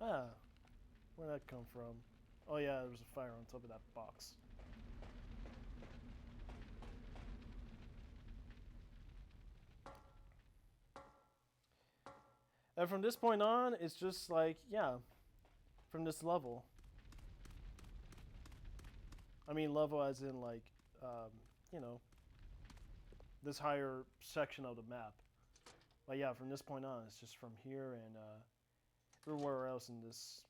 Ah, where'd that come from? Oh yeah, there was a fire on top of that box. And from this point on, it's just like, yeah, from this level. I mean, level as in like, you know, this higher section of the map. But yeah, from this point on, it's just from here and everywhere else in this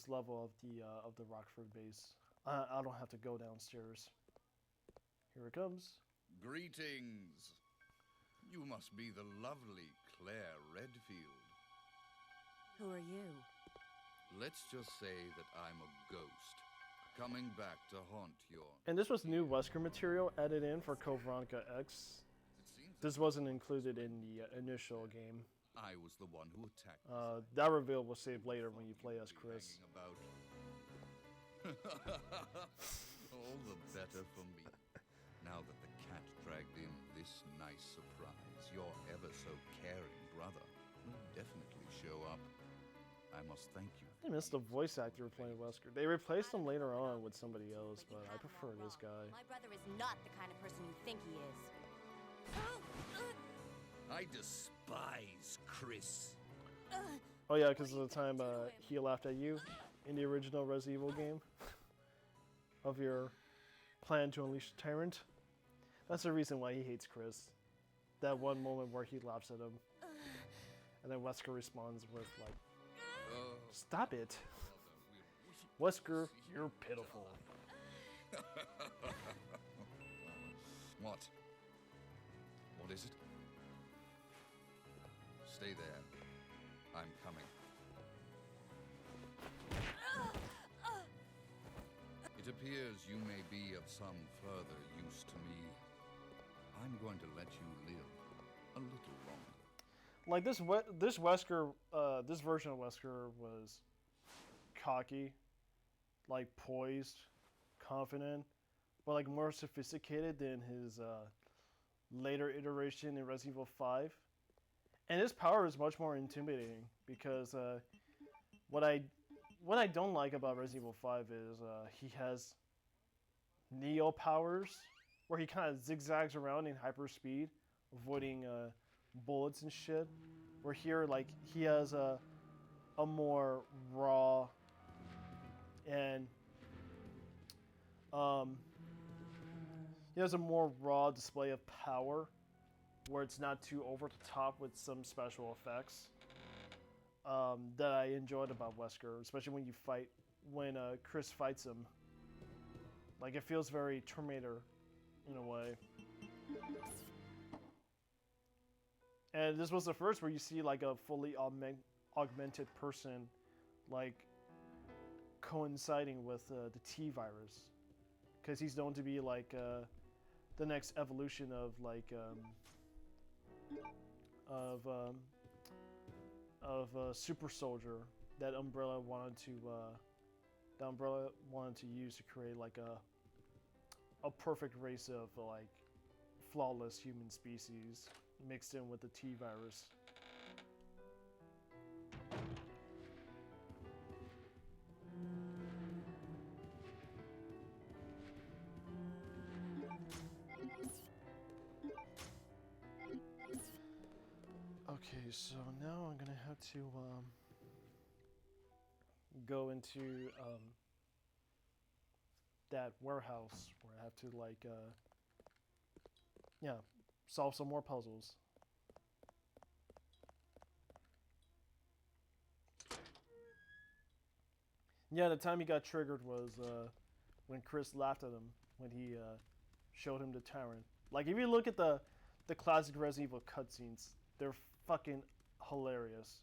level of the Rockford base. I don't have to go downstairs. Here it comes. Greetings. You must be the lovely Claire Redfield. Who are you? Let's just say that I'm a ghost, coming back to haunt your... And this was new Wesker material added in for Code Veronica X. This wasn't included in the initial game. I was the one who attacked that reveal will save later when you play as Chris. All the better for me. Now that the cat dragged in this nice surprise, your ever so caring brother will definitely show up. I must thank you. I missed the voice actor playing Wesker. They replaced him later on with somebody else, but I prefer this guy. My brother is not the kind of person you think he is. I despise Chris. Oh yeah, because of the time he laughed at you in the original Resident Evil game of your plan to unleash the tyrant. That's the reason why he hates Chris. That one moment where he laughs at him, and then Wesker responds with like, "Stop it, Wesker, you're pitiful." What? What is it? Stay there. I'm coming. It appears you may be of some further use to me. I'm going to let you live a little longer. Like this Wesker, this version of Wesker was cocky, like poised, confident, but like more sophisticated than his later iteration in Resident Evil 5. And his power is much more intimidating because what I don't like about Resident Evil 5 is he has Neo powers where he kind of zigzags around in hyperspeed, avoiding bullets and shit. Where here, like, he has a more raw and he has a more raw display of power, where it's not too over the top with some special effects that I enjoyed about Wesker, especially when Chris fights him. Like, it feels very Terminator in a way. And this was the first where you see like a fully augmented person, like coinciding with the T virus, because he's known to be like the next evolution of like super soldier that Umbrella wanted to use to create like a perfect race of like flawless human species mixed in with the T virus. so now I'm gonna have to go into that warehouse where I have to like yeah, solve some more puzzles. Yeah, the time he got triggered was when Chris laughed at him when he showed him the tyrant. Like if you look at the classic Resident Evil cutscenes, they're fucking hilarious.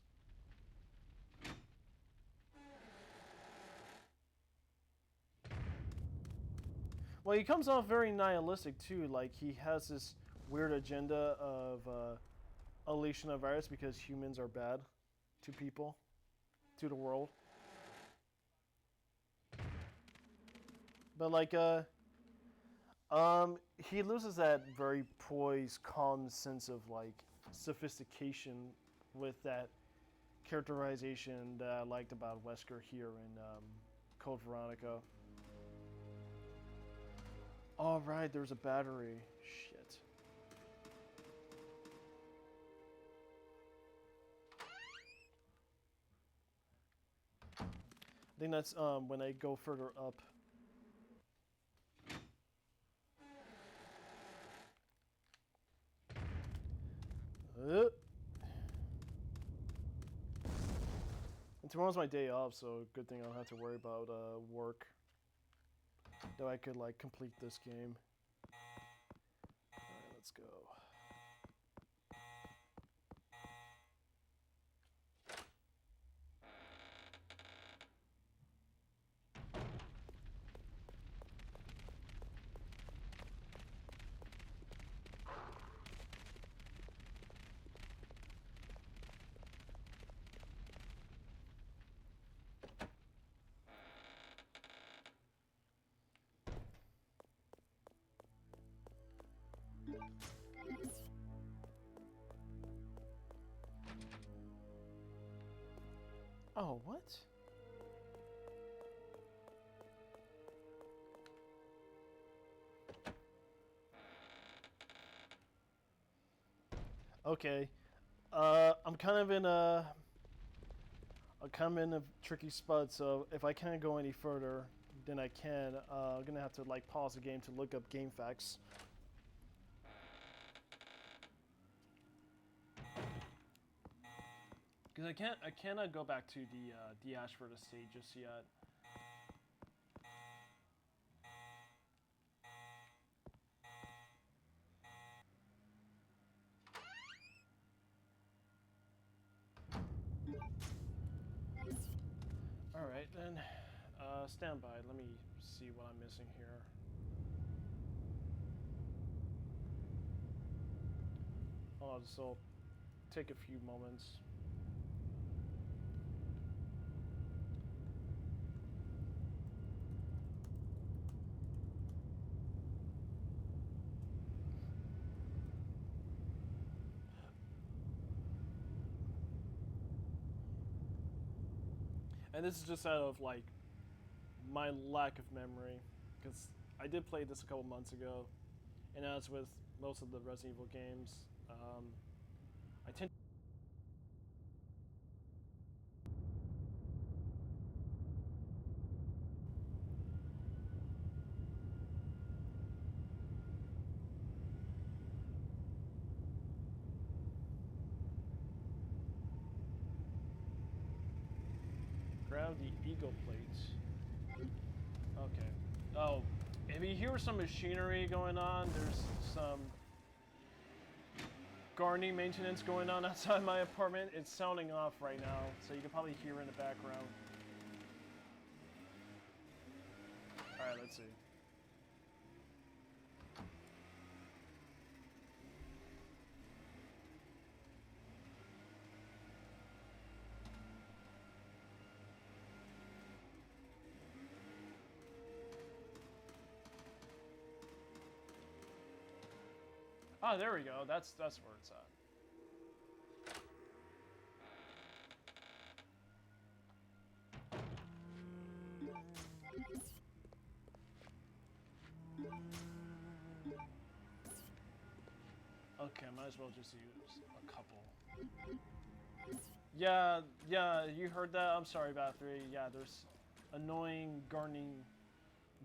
Well, he comes off very nihilistic too. Like he has this weird agenda of unleashing a virus because humans are bad to people, to the world. But like he loses that very poised, calm sense of like sophistication with that characterization that I liked about Wesker here in Code Veronica. All right, there's a battery. Shit. I think that's when I go further up. And tomorrow's my day off, so good thing I don't have to worry about work. Though I could like complete this game. Alright, let's go. Oh, what? Okay. I'm kind of in a tricky spot, so if I can't go any further than I can, I'm gonna have to like pause the game to look up game facts. Because I cannot go back to the Ashford estate just yet. All right then, stand by. Let me see what I'm missing here. Oh, this will take a few moments. And this is just out of like my lack of memory, because I did play this a couple months ago, and as with most of the Resident Evil games, I tend grab the Eagle plate. Okay. Oh, if you hear some machinery going on, there's some gardening maintenance going on outside my apartment. It's sounding off right now, so you can probably hear in the background. Alright, let's see. Oh, there we go. That's where it's at. Okay, might as well just use a couple. Yeah, you heard that? I'm sorry, Bathory. Yeah, there's annoying gardening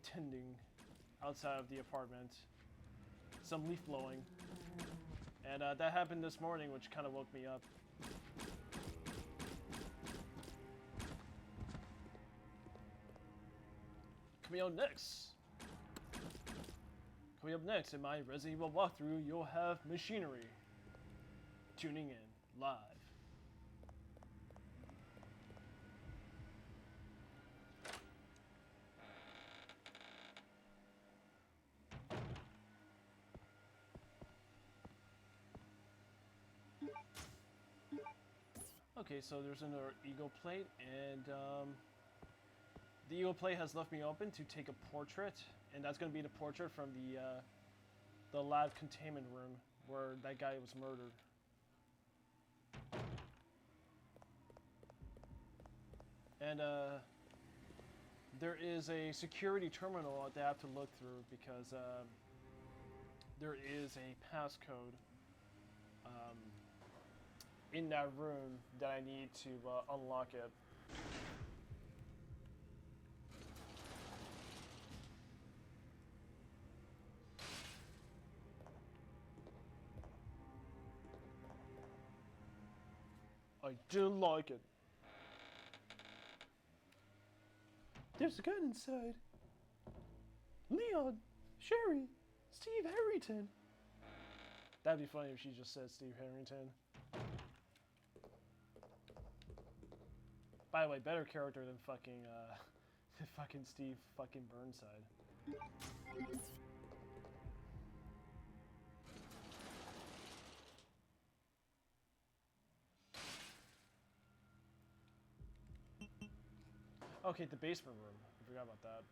tending outside of the apartment. Some leaf blowing. And that happened this morning, which kind of woke me up. Coming up next in my Resident Evil walkthrough, you'll have machinery. Tuning in live. Okay, so there's another Eagle plate, and the Eagle plate has left me open to take a portrait, and that's going to be the portrait from the lab containment room where that guy was murdered. And there is a security terminal that I have to look through because there is a passcode in that room that I need to unlock it. I didn't like it. There's a gun inside. Leon, Sherry, Steve Harrington. That'd be funny if she just said Steve Harrington. By the way, better character than fucking fucking Steve fucking Burnside. Okay, the basement room. I forgot about that.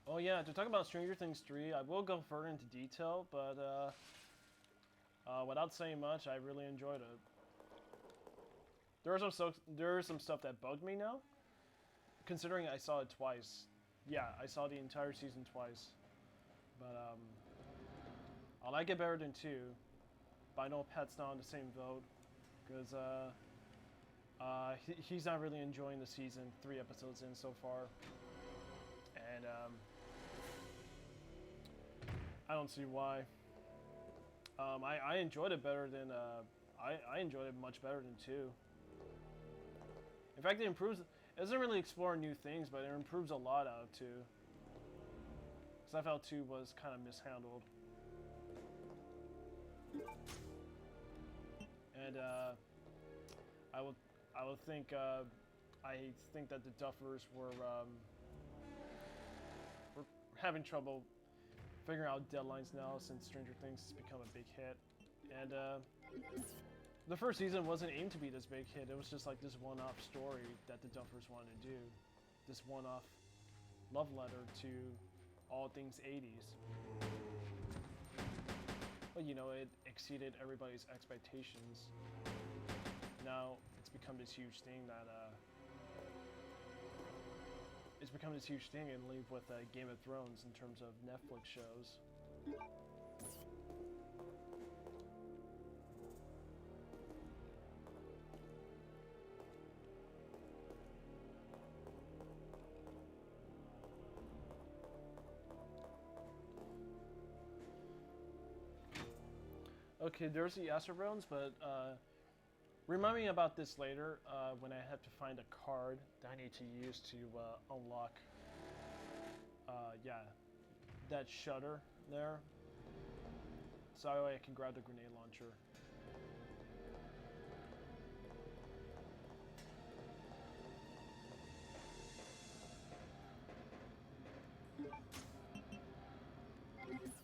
Oh yeah, to talk about Stranger Things 3, I will go further into detail, but without saying much, I really enjoyed it. There is some stuff that bugged me now, considering I saw it twice. Yeah, I saw the entire season twice, but I like it better than 2. But I know Pat's not on the same vote, because he's not really enjoying the season 3 episodes in so far, and I don't see why. I enjoyed it better than I enjoyed it much better than 2. In fact, it doesn't really explore new things, but it improves a lot out of 2. Because I felt 2 was kind of mishandled. And I think that the Duffers were having trouble figuring out deadlines now since Stranger Things has become a big hit. And the first season wasn't aimed to be this big hit. It was just like this one-off story that the Duffers wanted to do. This one-off love letter to all things 80s. But you know, it exceeded everybody's expectations. Now it's become this huge thing that in league with Game of Thrones in terms of Netflix shows. Okay, there's the Asteroids, but remind me about this later when I have to find a card that I need to use to unlock, yeah, that shutter there. So that way I can grab the grenade launcher.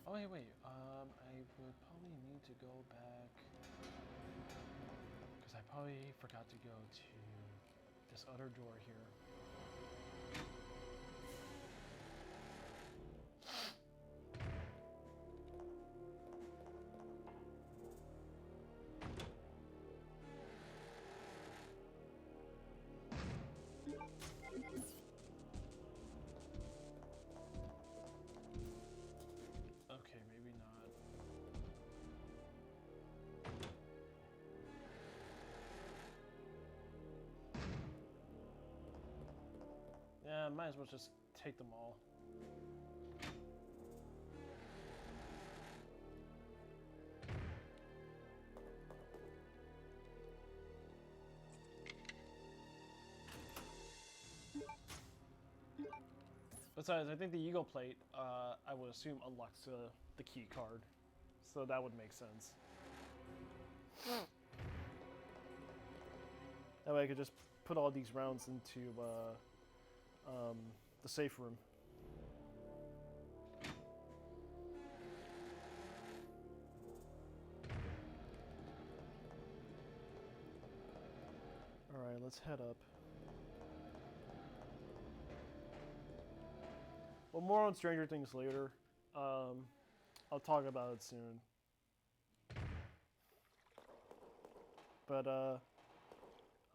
Oh wait, I would probably need to go back because I probably forgot to go to this other door here. Okay, maybe Yeah, might as well just take them all. Besides, I think the Eagle Plate, I would assume unlocks the key card. So that would make sense. That way I could just put all these rounds into the safe room. Alright, let's head up. Well, more on Stranger Things later. I'll talk about it soon. But, I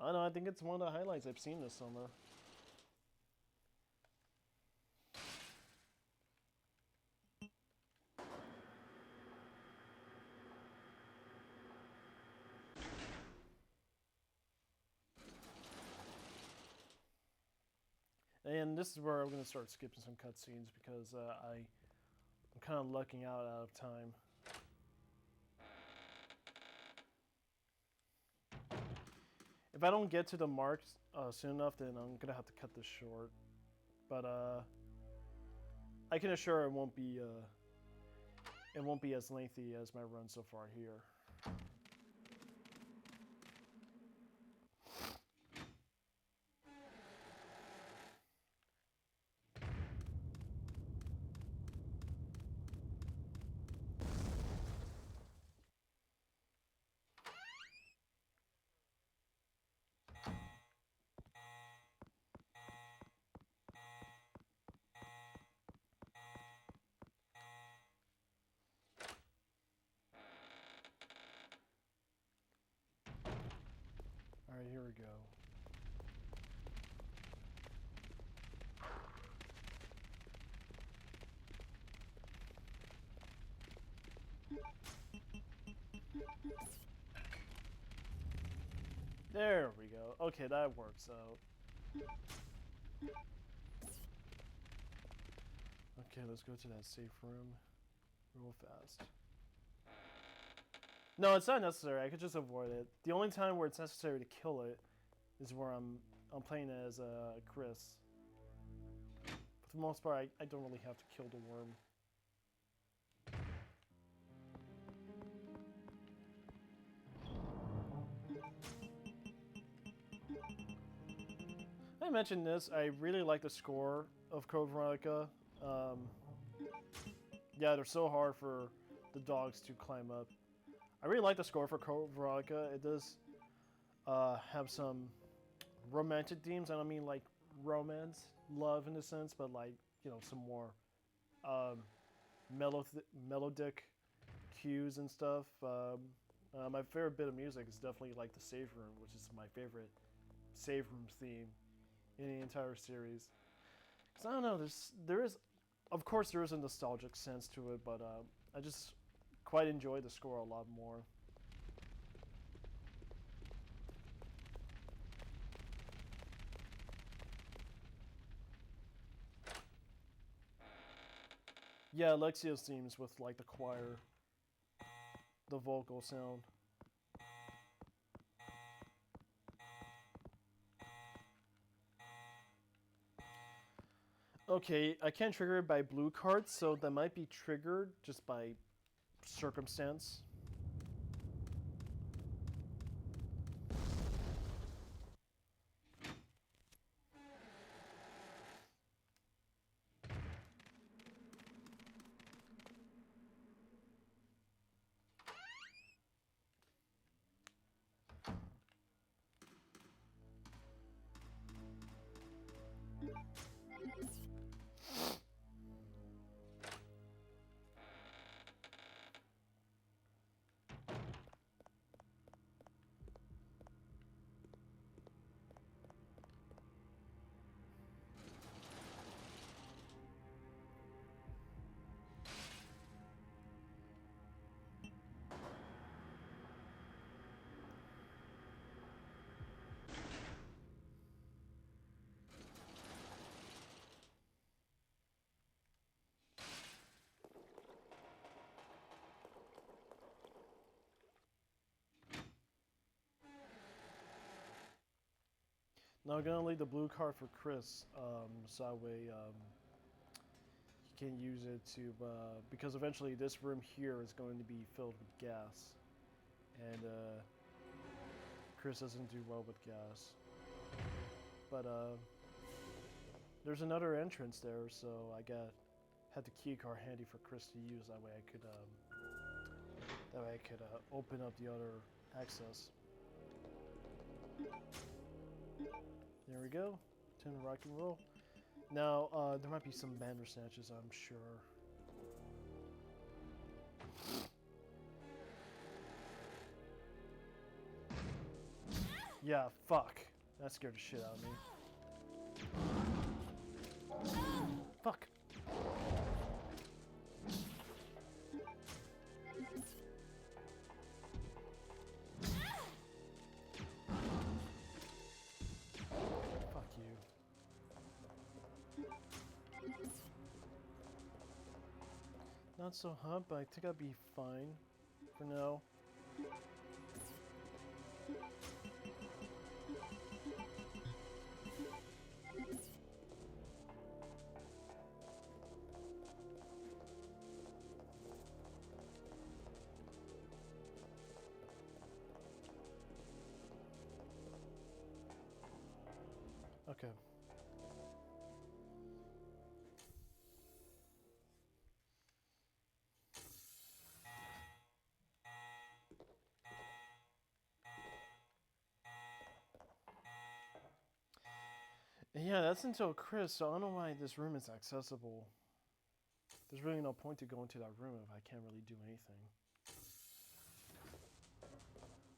don't know, I think it's one of the highlights I've seen this summer. And this is where I'm going to start skipping some cutscenes because I'm kind of lucking out of time. If I don't get to the marks soon enough, then I'm going to have to cut this short. But I can assure it won't be as lengthy as my run so far here. Alright, here we go. There we go. Okay, that works out. Okay, let's go to that safe room real fast. No, it's not necessary. I could just avoid it. The only time where it's necessary to kill it is where I'm playing as Chris. For the most part, I don't really have to kill the worm. I mentioned this. I really like the score of Code Veronica. Yeah, they're so hard for the dogs to climb up. I really like the score for Code Veronica. It does have some romantic themes. I don't mean like romance, love in a sense, but like, you know, some more melodic cues and stuff. My favorite bit of music is definitely like the save room, which is my favorite save room theme in the entire series. Because I don't know, there is, of course there is a nostalgic sense to it, but I just quite enjoy the score a lot more. Yeah, Alexia's themes with like the choir, the vocal sound. Okay, I can't trigger it by blue cards, so that might be triggered just by circumstance. Now I'm gonna leave the blue card for Chris, so that way he can use it to, because eventually this room here is going to be filled with gas, and Chris doesn't do well with gas. But there's another entrance there, so I had the key card handy for Chris to use. That way I could open up the other access. There we go. Time to rock and roll. Now, there might be some Bandersnatches, I'm sure. Yeah, fuck. That scared the shit out of me. Fuck. Fuck you. Not so hot, but I think I'd be fine for now. Okay. Yeah, that's until Chris, so I don't know why this room is accessible. There's really no point to go into that room if I can't really do anything.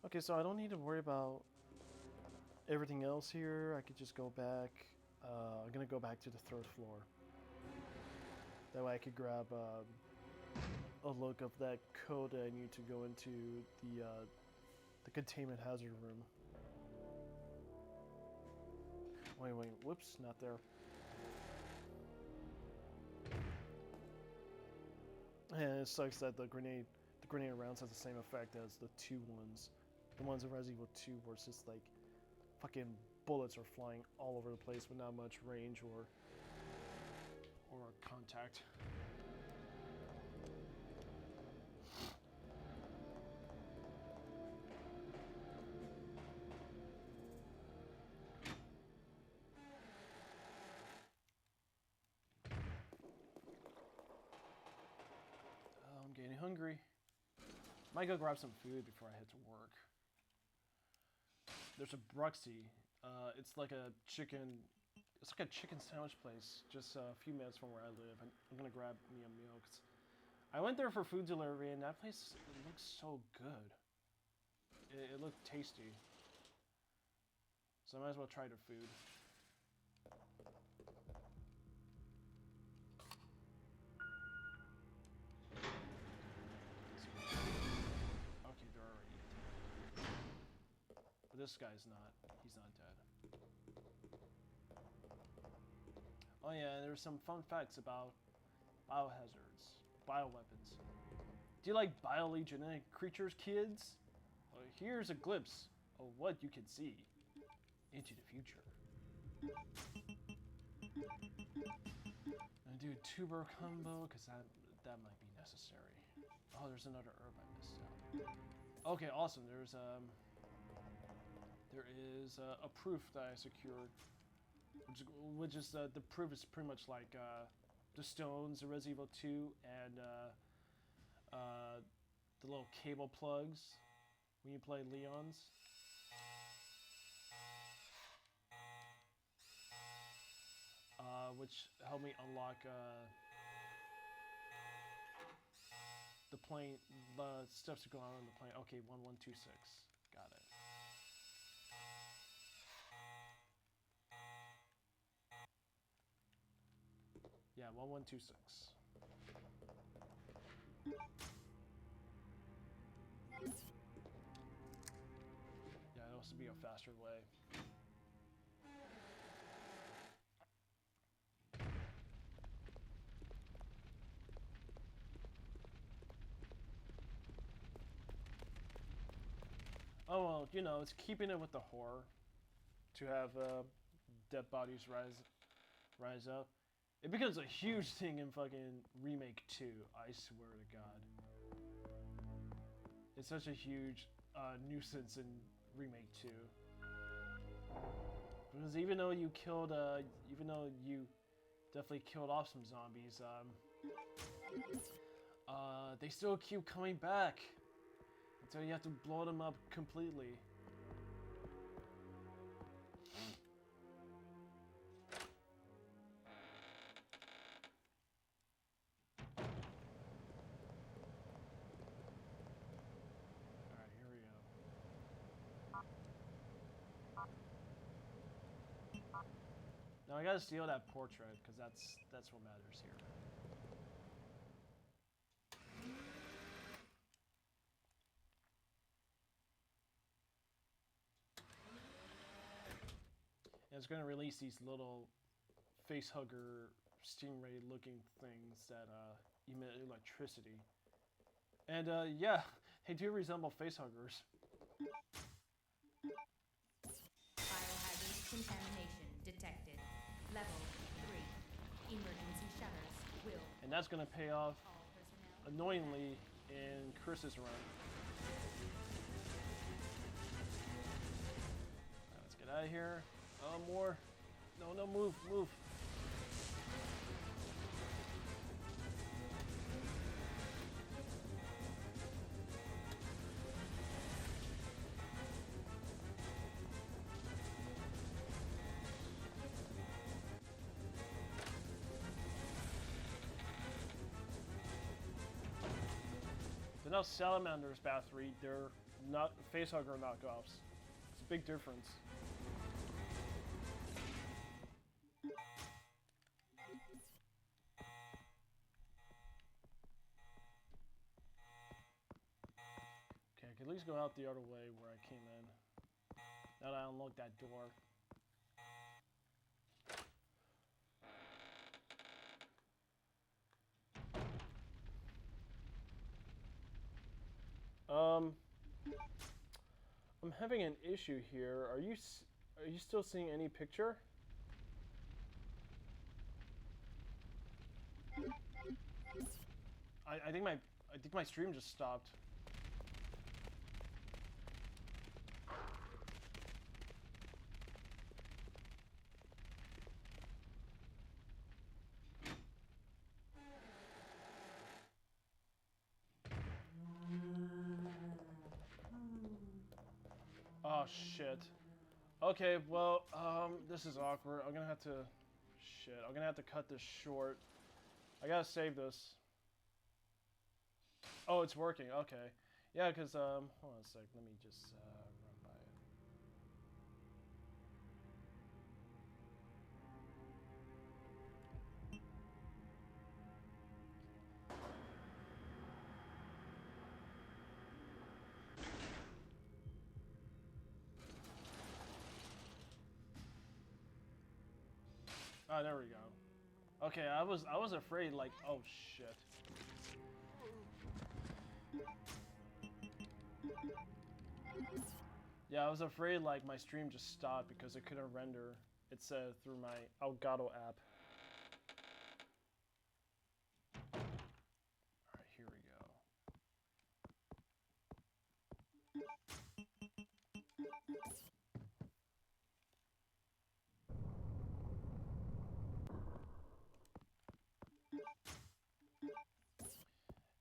Okay, so I don't need to worry about everything else here. I could just go back. I'm gonna go back to the 3rd floor. That way I could grab a look of that code that I need to go into the containment hazard room. Wait, whoops, not there. And it sucks that the grenade rounds has the same effect as the 2 ones. The ones in Resident Evil 2 where it's just like fucking bullets are flying all over the place with not much range or contact. I'm getting hungry. Might go grab some food before I head to work. There's a Bruxy. It's like a chicken sandwich place just a few minutes from where I live. I'm gonna grab me a meal. 'Cause I went there for food delivery and that place looks so good. It looked tasty. So I might as well try their food. Okay, they're already dead. But this guy's not. He's not dead. Oh yeah, there's some fun facts about biohazards, bioweapons. Do you like biogenetic creatures, kids? Well, here's a glimpse of what you can see into the future. I'm gonna do a tuber combo because that might be necessary. Oh, there's another herb I missed out. Okay, awesome. There is a proof that I secured. Which is the proof is pretty much like the stones in Resident Evil 2 and the little cable plugs when you play Leon's. Which helped me unlock the plane, the steps to go on the plane. Okay, 1126. Got it. Yeah, 1126. Yeah, it'll also be a faster way. Oh well, you know, it's keeping it with the horror to have dead bodies rise up. It becomes a huge thing in fucking Remake 2, I swear to God. It's such a huge nuisance in Remake 2. Because even though you definitely killed off some zombies, they still keep coming back. Until you have to blow them up completely. Alright, here we go. Now I gotta steal that portrait, because that's what matters here. It's going to release these little facehugger stingray looking things that emit electricity. And yeah, they do resemble facehuggers. Biohazard contamination detected. Level 3. Emergency shutters will. And that's going to pay off All personnel. annoyingly in Chris's run. Right, let's get out of here. More. No, move. They're not salamanders, Bathory. They're not facehugger knockoffs. It's a big difference. Okay, I can at least go out the other way where I came in. Now that I unlocked that door. I'm having an issue here. Are you still seeing any picture? I think my stream just stopped. Oh shit. Okay, well, this is awkward. I'm gonna have to cut this short. I gotta save this. Oh, it's working. Okay. Yeah, because hold on a sec. Let me just run by it. Oh, there we go. Okay, I was afraid, like, oh shit. Yeah, I was afraid like my stream just stopped because it couldn't render. It said through my Elgato app. Alright, here we go.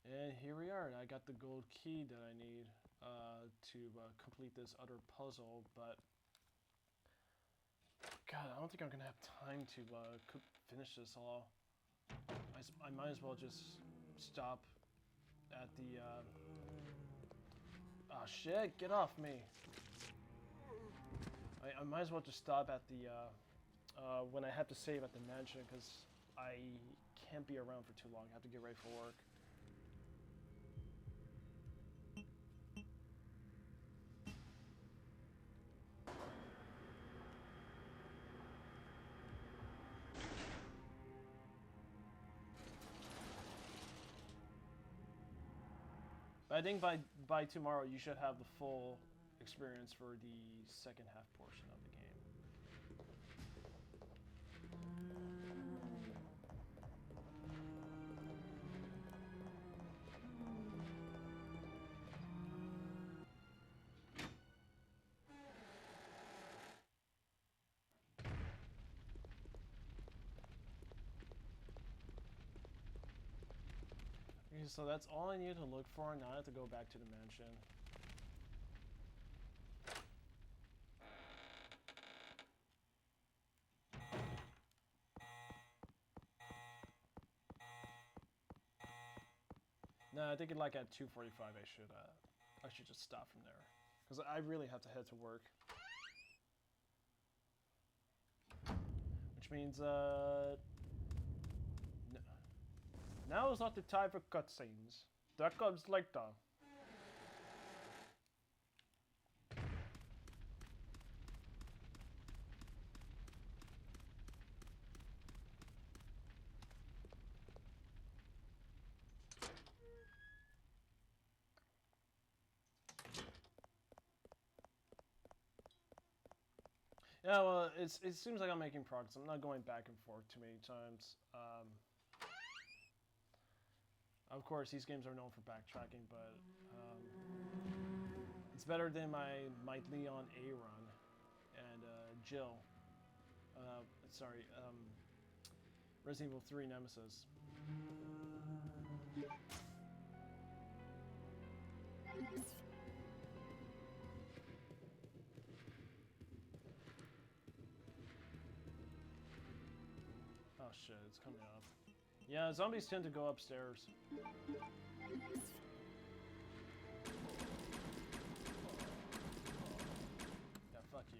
And here we are. I got the gold key that I need to complete this other puzzle, but God, I don't think I'm gonna have time to finish this all. I might as well just stop at the. Oh shit! Get off me! I might as well just stop at the when I have to save at the mansion because I can't be around for too long. I have to get ready for work. I think by tomorrow you should have the full experience for the second half portion of the game. Okay, so that's all I need to look for. Now I have to go back to the mansion. No, I think like at 2:45 I should just stop from there, because I really have to head to work. Which means now is not the time for cutscenes. That comes later. Yeah, well, it seems like I'm making progress. I'm not going back and forth too many times. Of course, these games are known for backtracking, but it's better than my Leon A run and Jill. Sorry, Resident Evil 3 Nemesis. Oh shit, it's coming up. Yeah, zombies tend to go upstairs. Yeah, fuck you.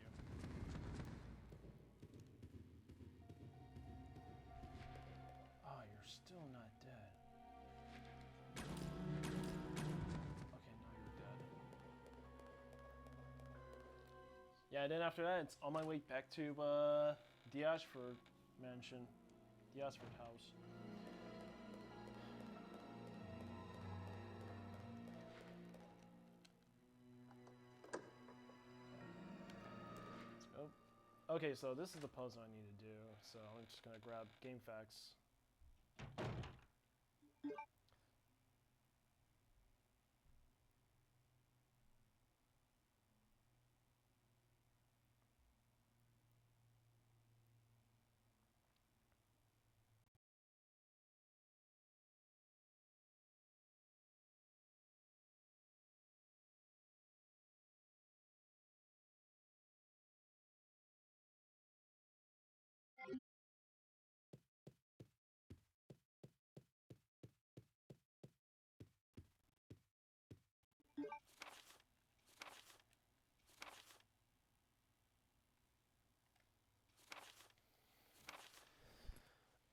Oh, you're still not dead. Okay, now you're dead. Yeah, and then after that, it's on my way back to the Ashford mansion. The Ashford house. Let's go. Okay, so this is the puzzle I need to do. So I'm just gonna grab game facts.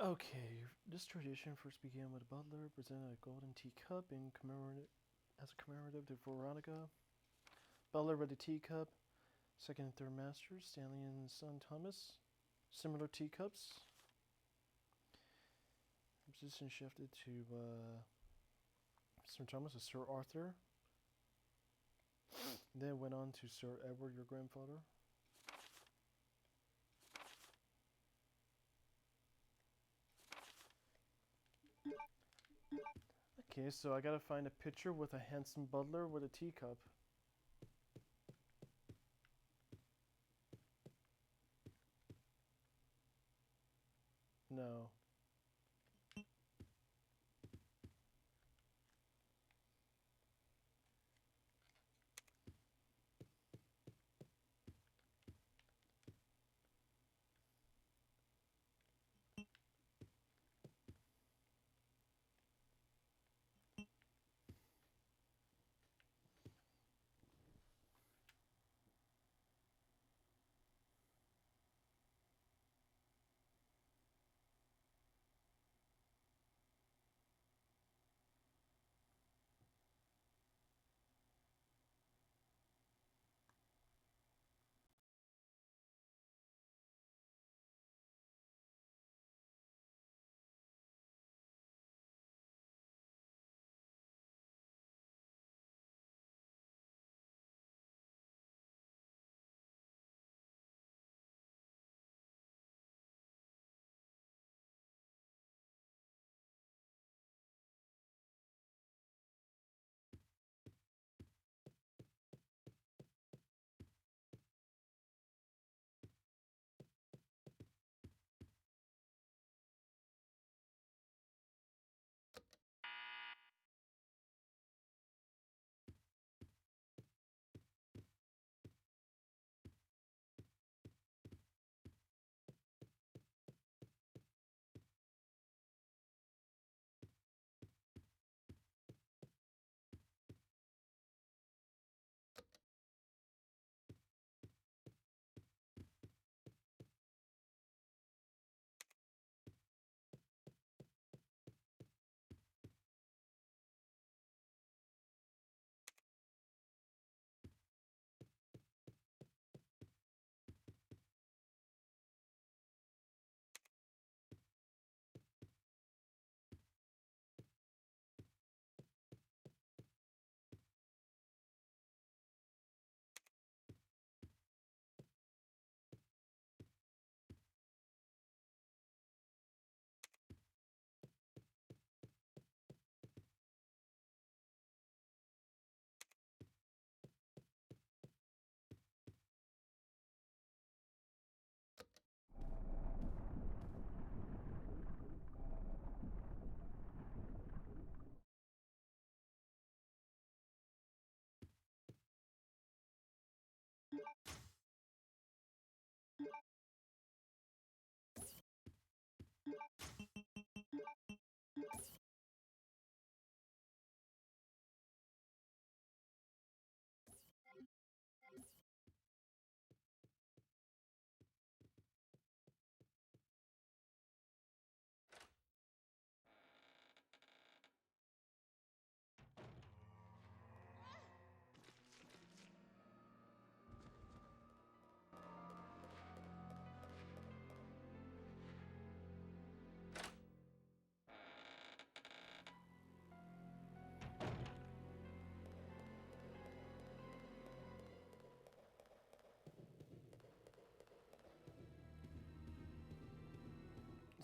Okay, this tradition first began with a butler presented a golden teacup in as a commemorative to Veronica. Butler with a teacup. Second and third masters, Stanley and son Thomas. Similar teacups. Position shifted to Sir Thomas and Sir Arthur. Then went on to Sir Edward, your grandfather. Okay, so I gotta find a picture with a handsome butler with a teacup. No.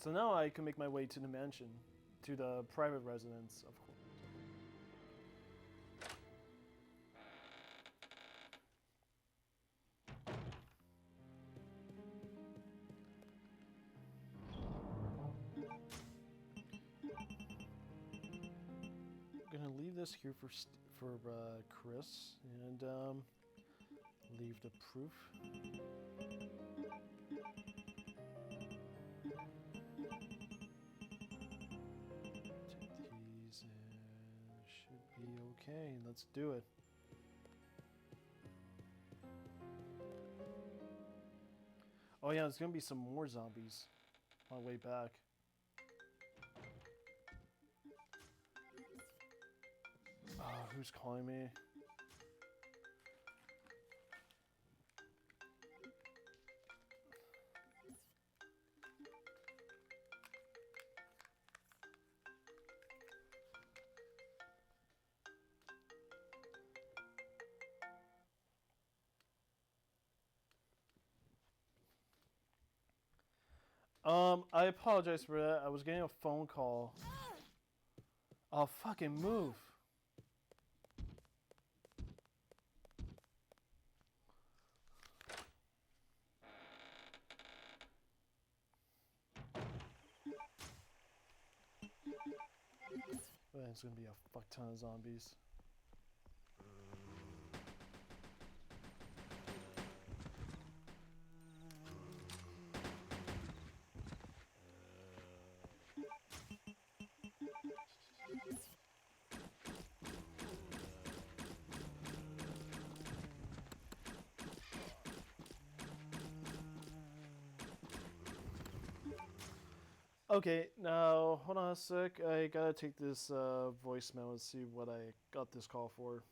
So now I can make my way to the mansion, to the private residence, of course. Gonna leave this here for Chris and leave the proof. Take these and should be okay. Let's do it. Oh yeah, there's gonna be some more zombies on the way back. Who's calling me? I apologize for that. I was getting a phone call. I'll fucking move. There's gonna be a fuck ton of zombies. Okay, now hold on a sec. I gotta take this voicemail and see what I got this call for.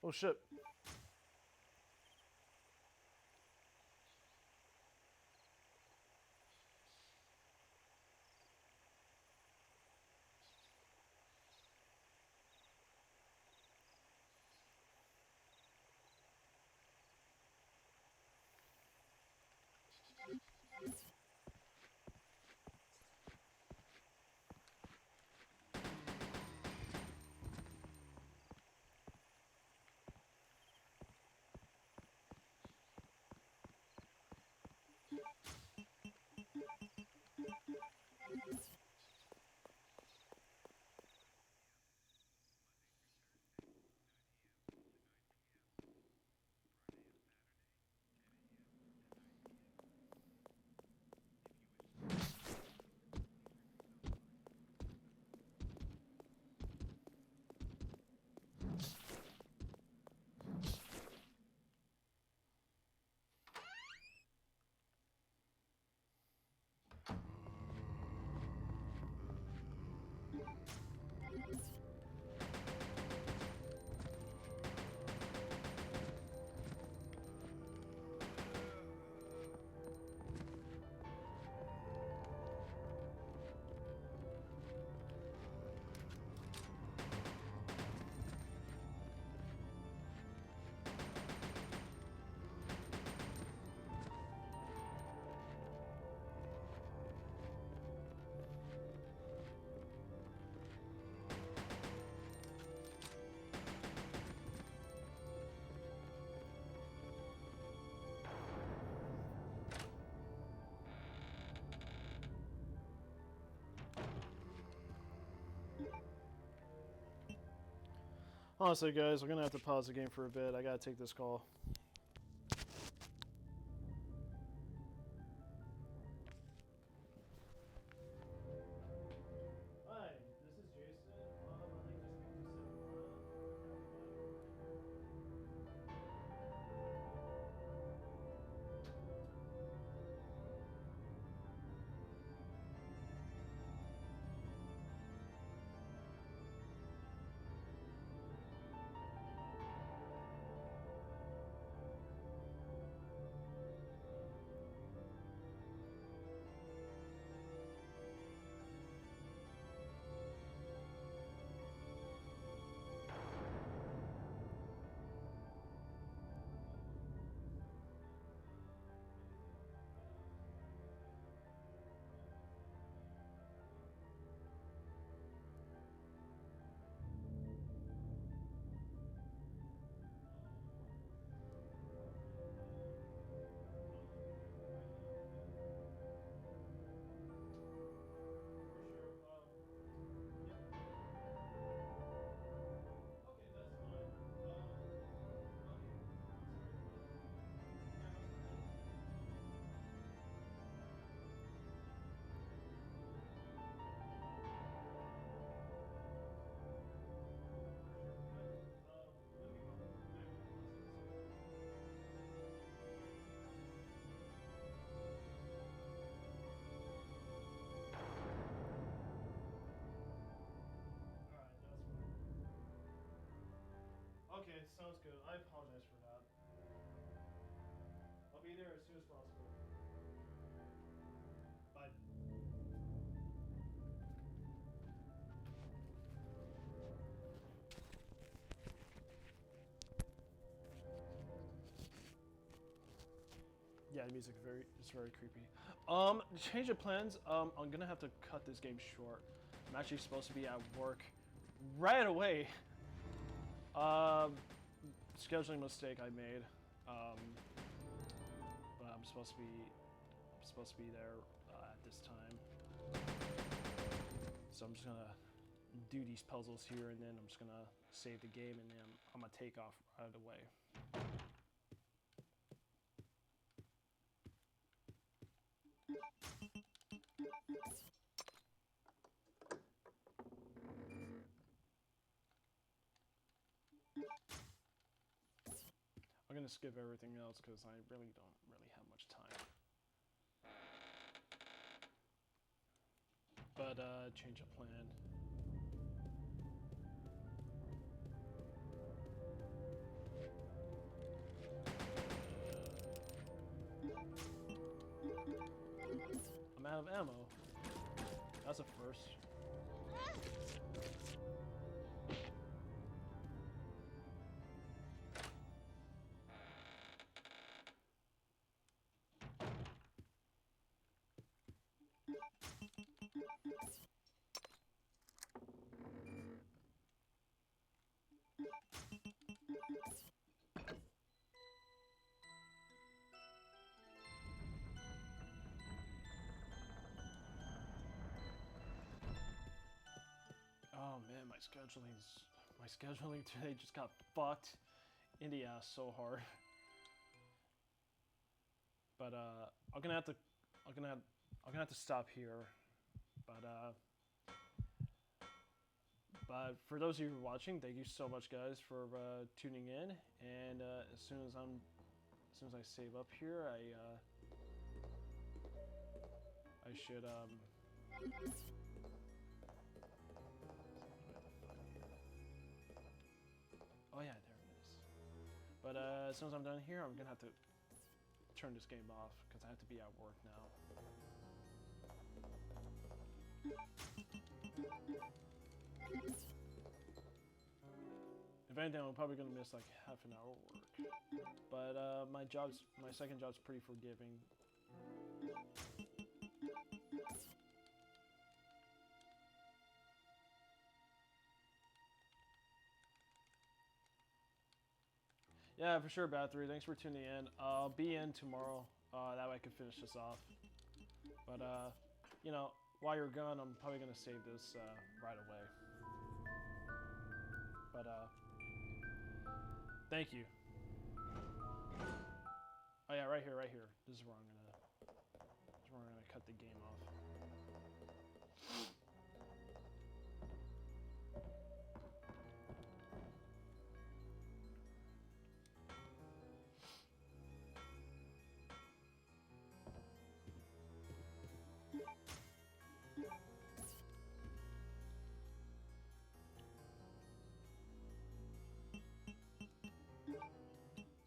Oh shit. Honestly, guys, we're gonna have to pause the game for a bit. I gotta take this call. Hi, this is Jason. I'd like to speak to sounds good. I apologize for that. I'll be there as soon as possible. Bye. Yeah, the music is very creepy. Change of plans. I'm gonna have to cut this game short. I'm actually supposed to be at work right away. Scheduling mistake I made. But I'm supposed to be there at this time. So I'm just gonna do these puzzles here, and then I'm just gonna save the game, and then I'm gonna take off right away. I'm gonna skip everything else because I really don't have much time. But change of plan. I'm out of ammo. That's a first. Oh man, my scheduling today just got fucked in the ass so hard. But I'm gonna have to stop here. But for those of you watching, thank you so much, guys, for tuning in. And as soon as I save up here, I should Oh yeah, there it is. But as soon as I'm done here, I'm gonna have to turn this game off because I have to be at work now. If anything, I'm probably gonna miss like half an hour work. But my second job's pretty forgiving. Yeah, for sure, Bat3. Thanks for tuning in. I'll be in tomorrow. That way I can finish this off. But, you know, while you're gone, I'm probably going to save this right away. But, thank you. Oh yeah, right here. This is where I'm gonna cut the game off.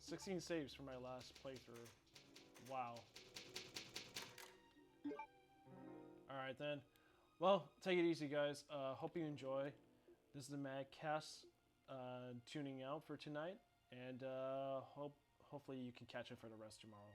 16 saves for my last playthrough. Wow. Alright then. Well, take it easy, guys. Hope you enjoy. This is the MadCAST tuning out for tonight. And hopefully you can catch it for the rest tomorrow.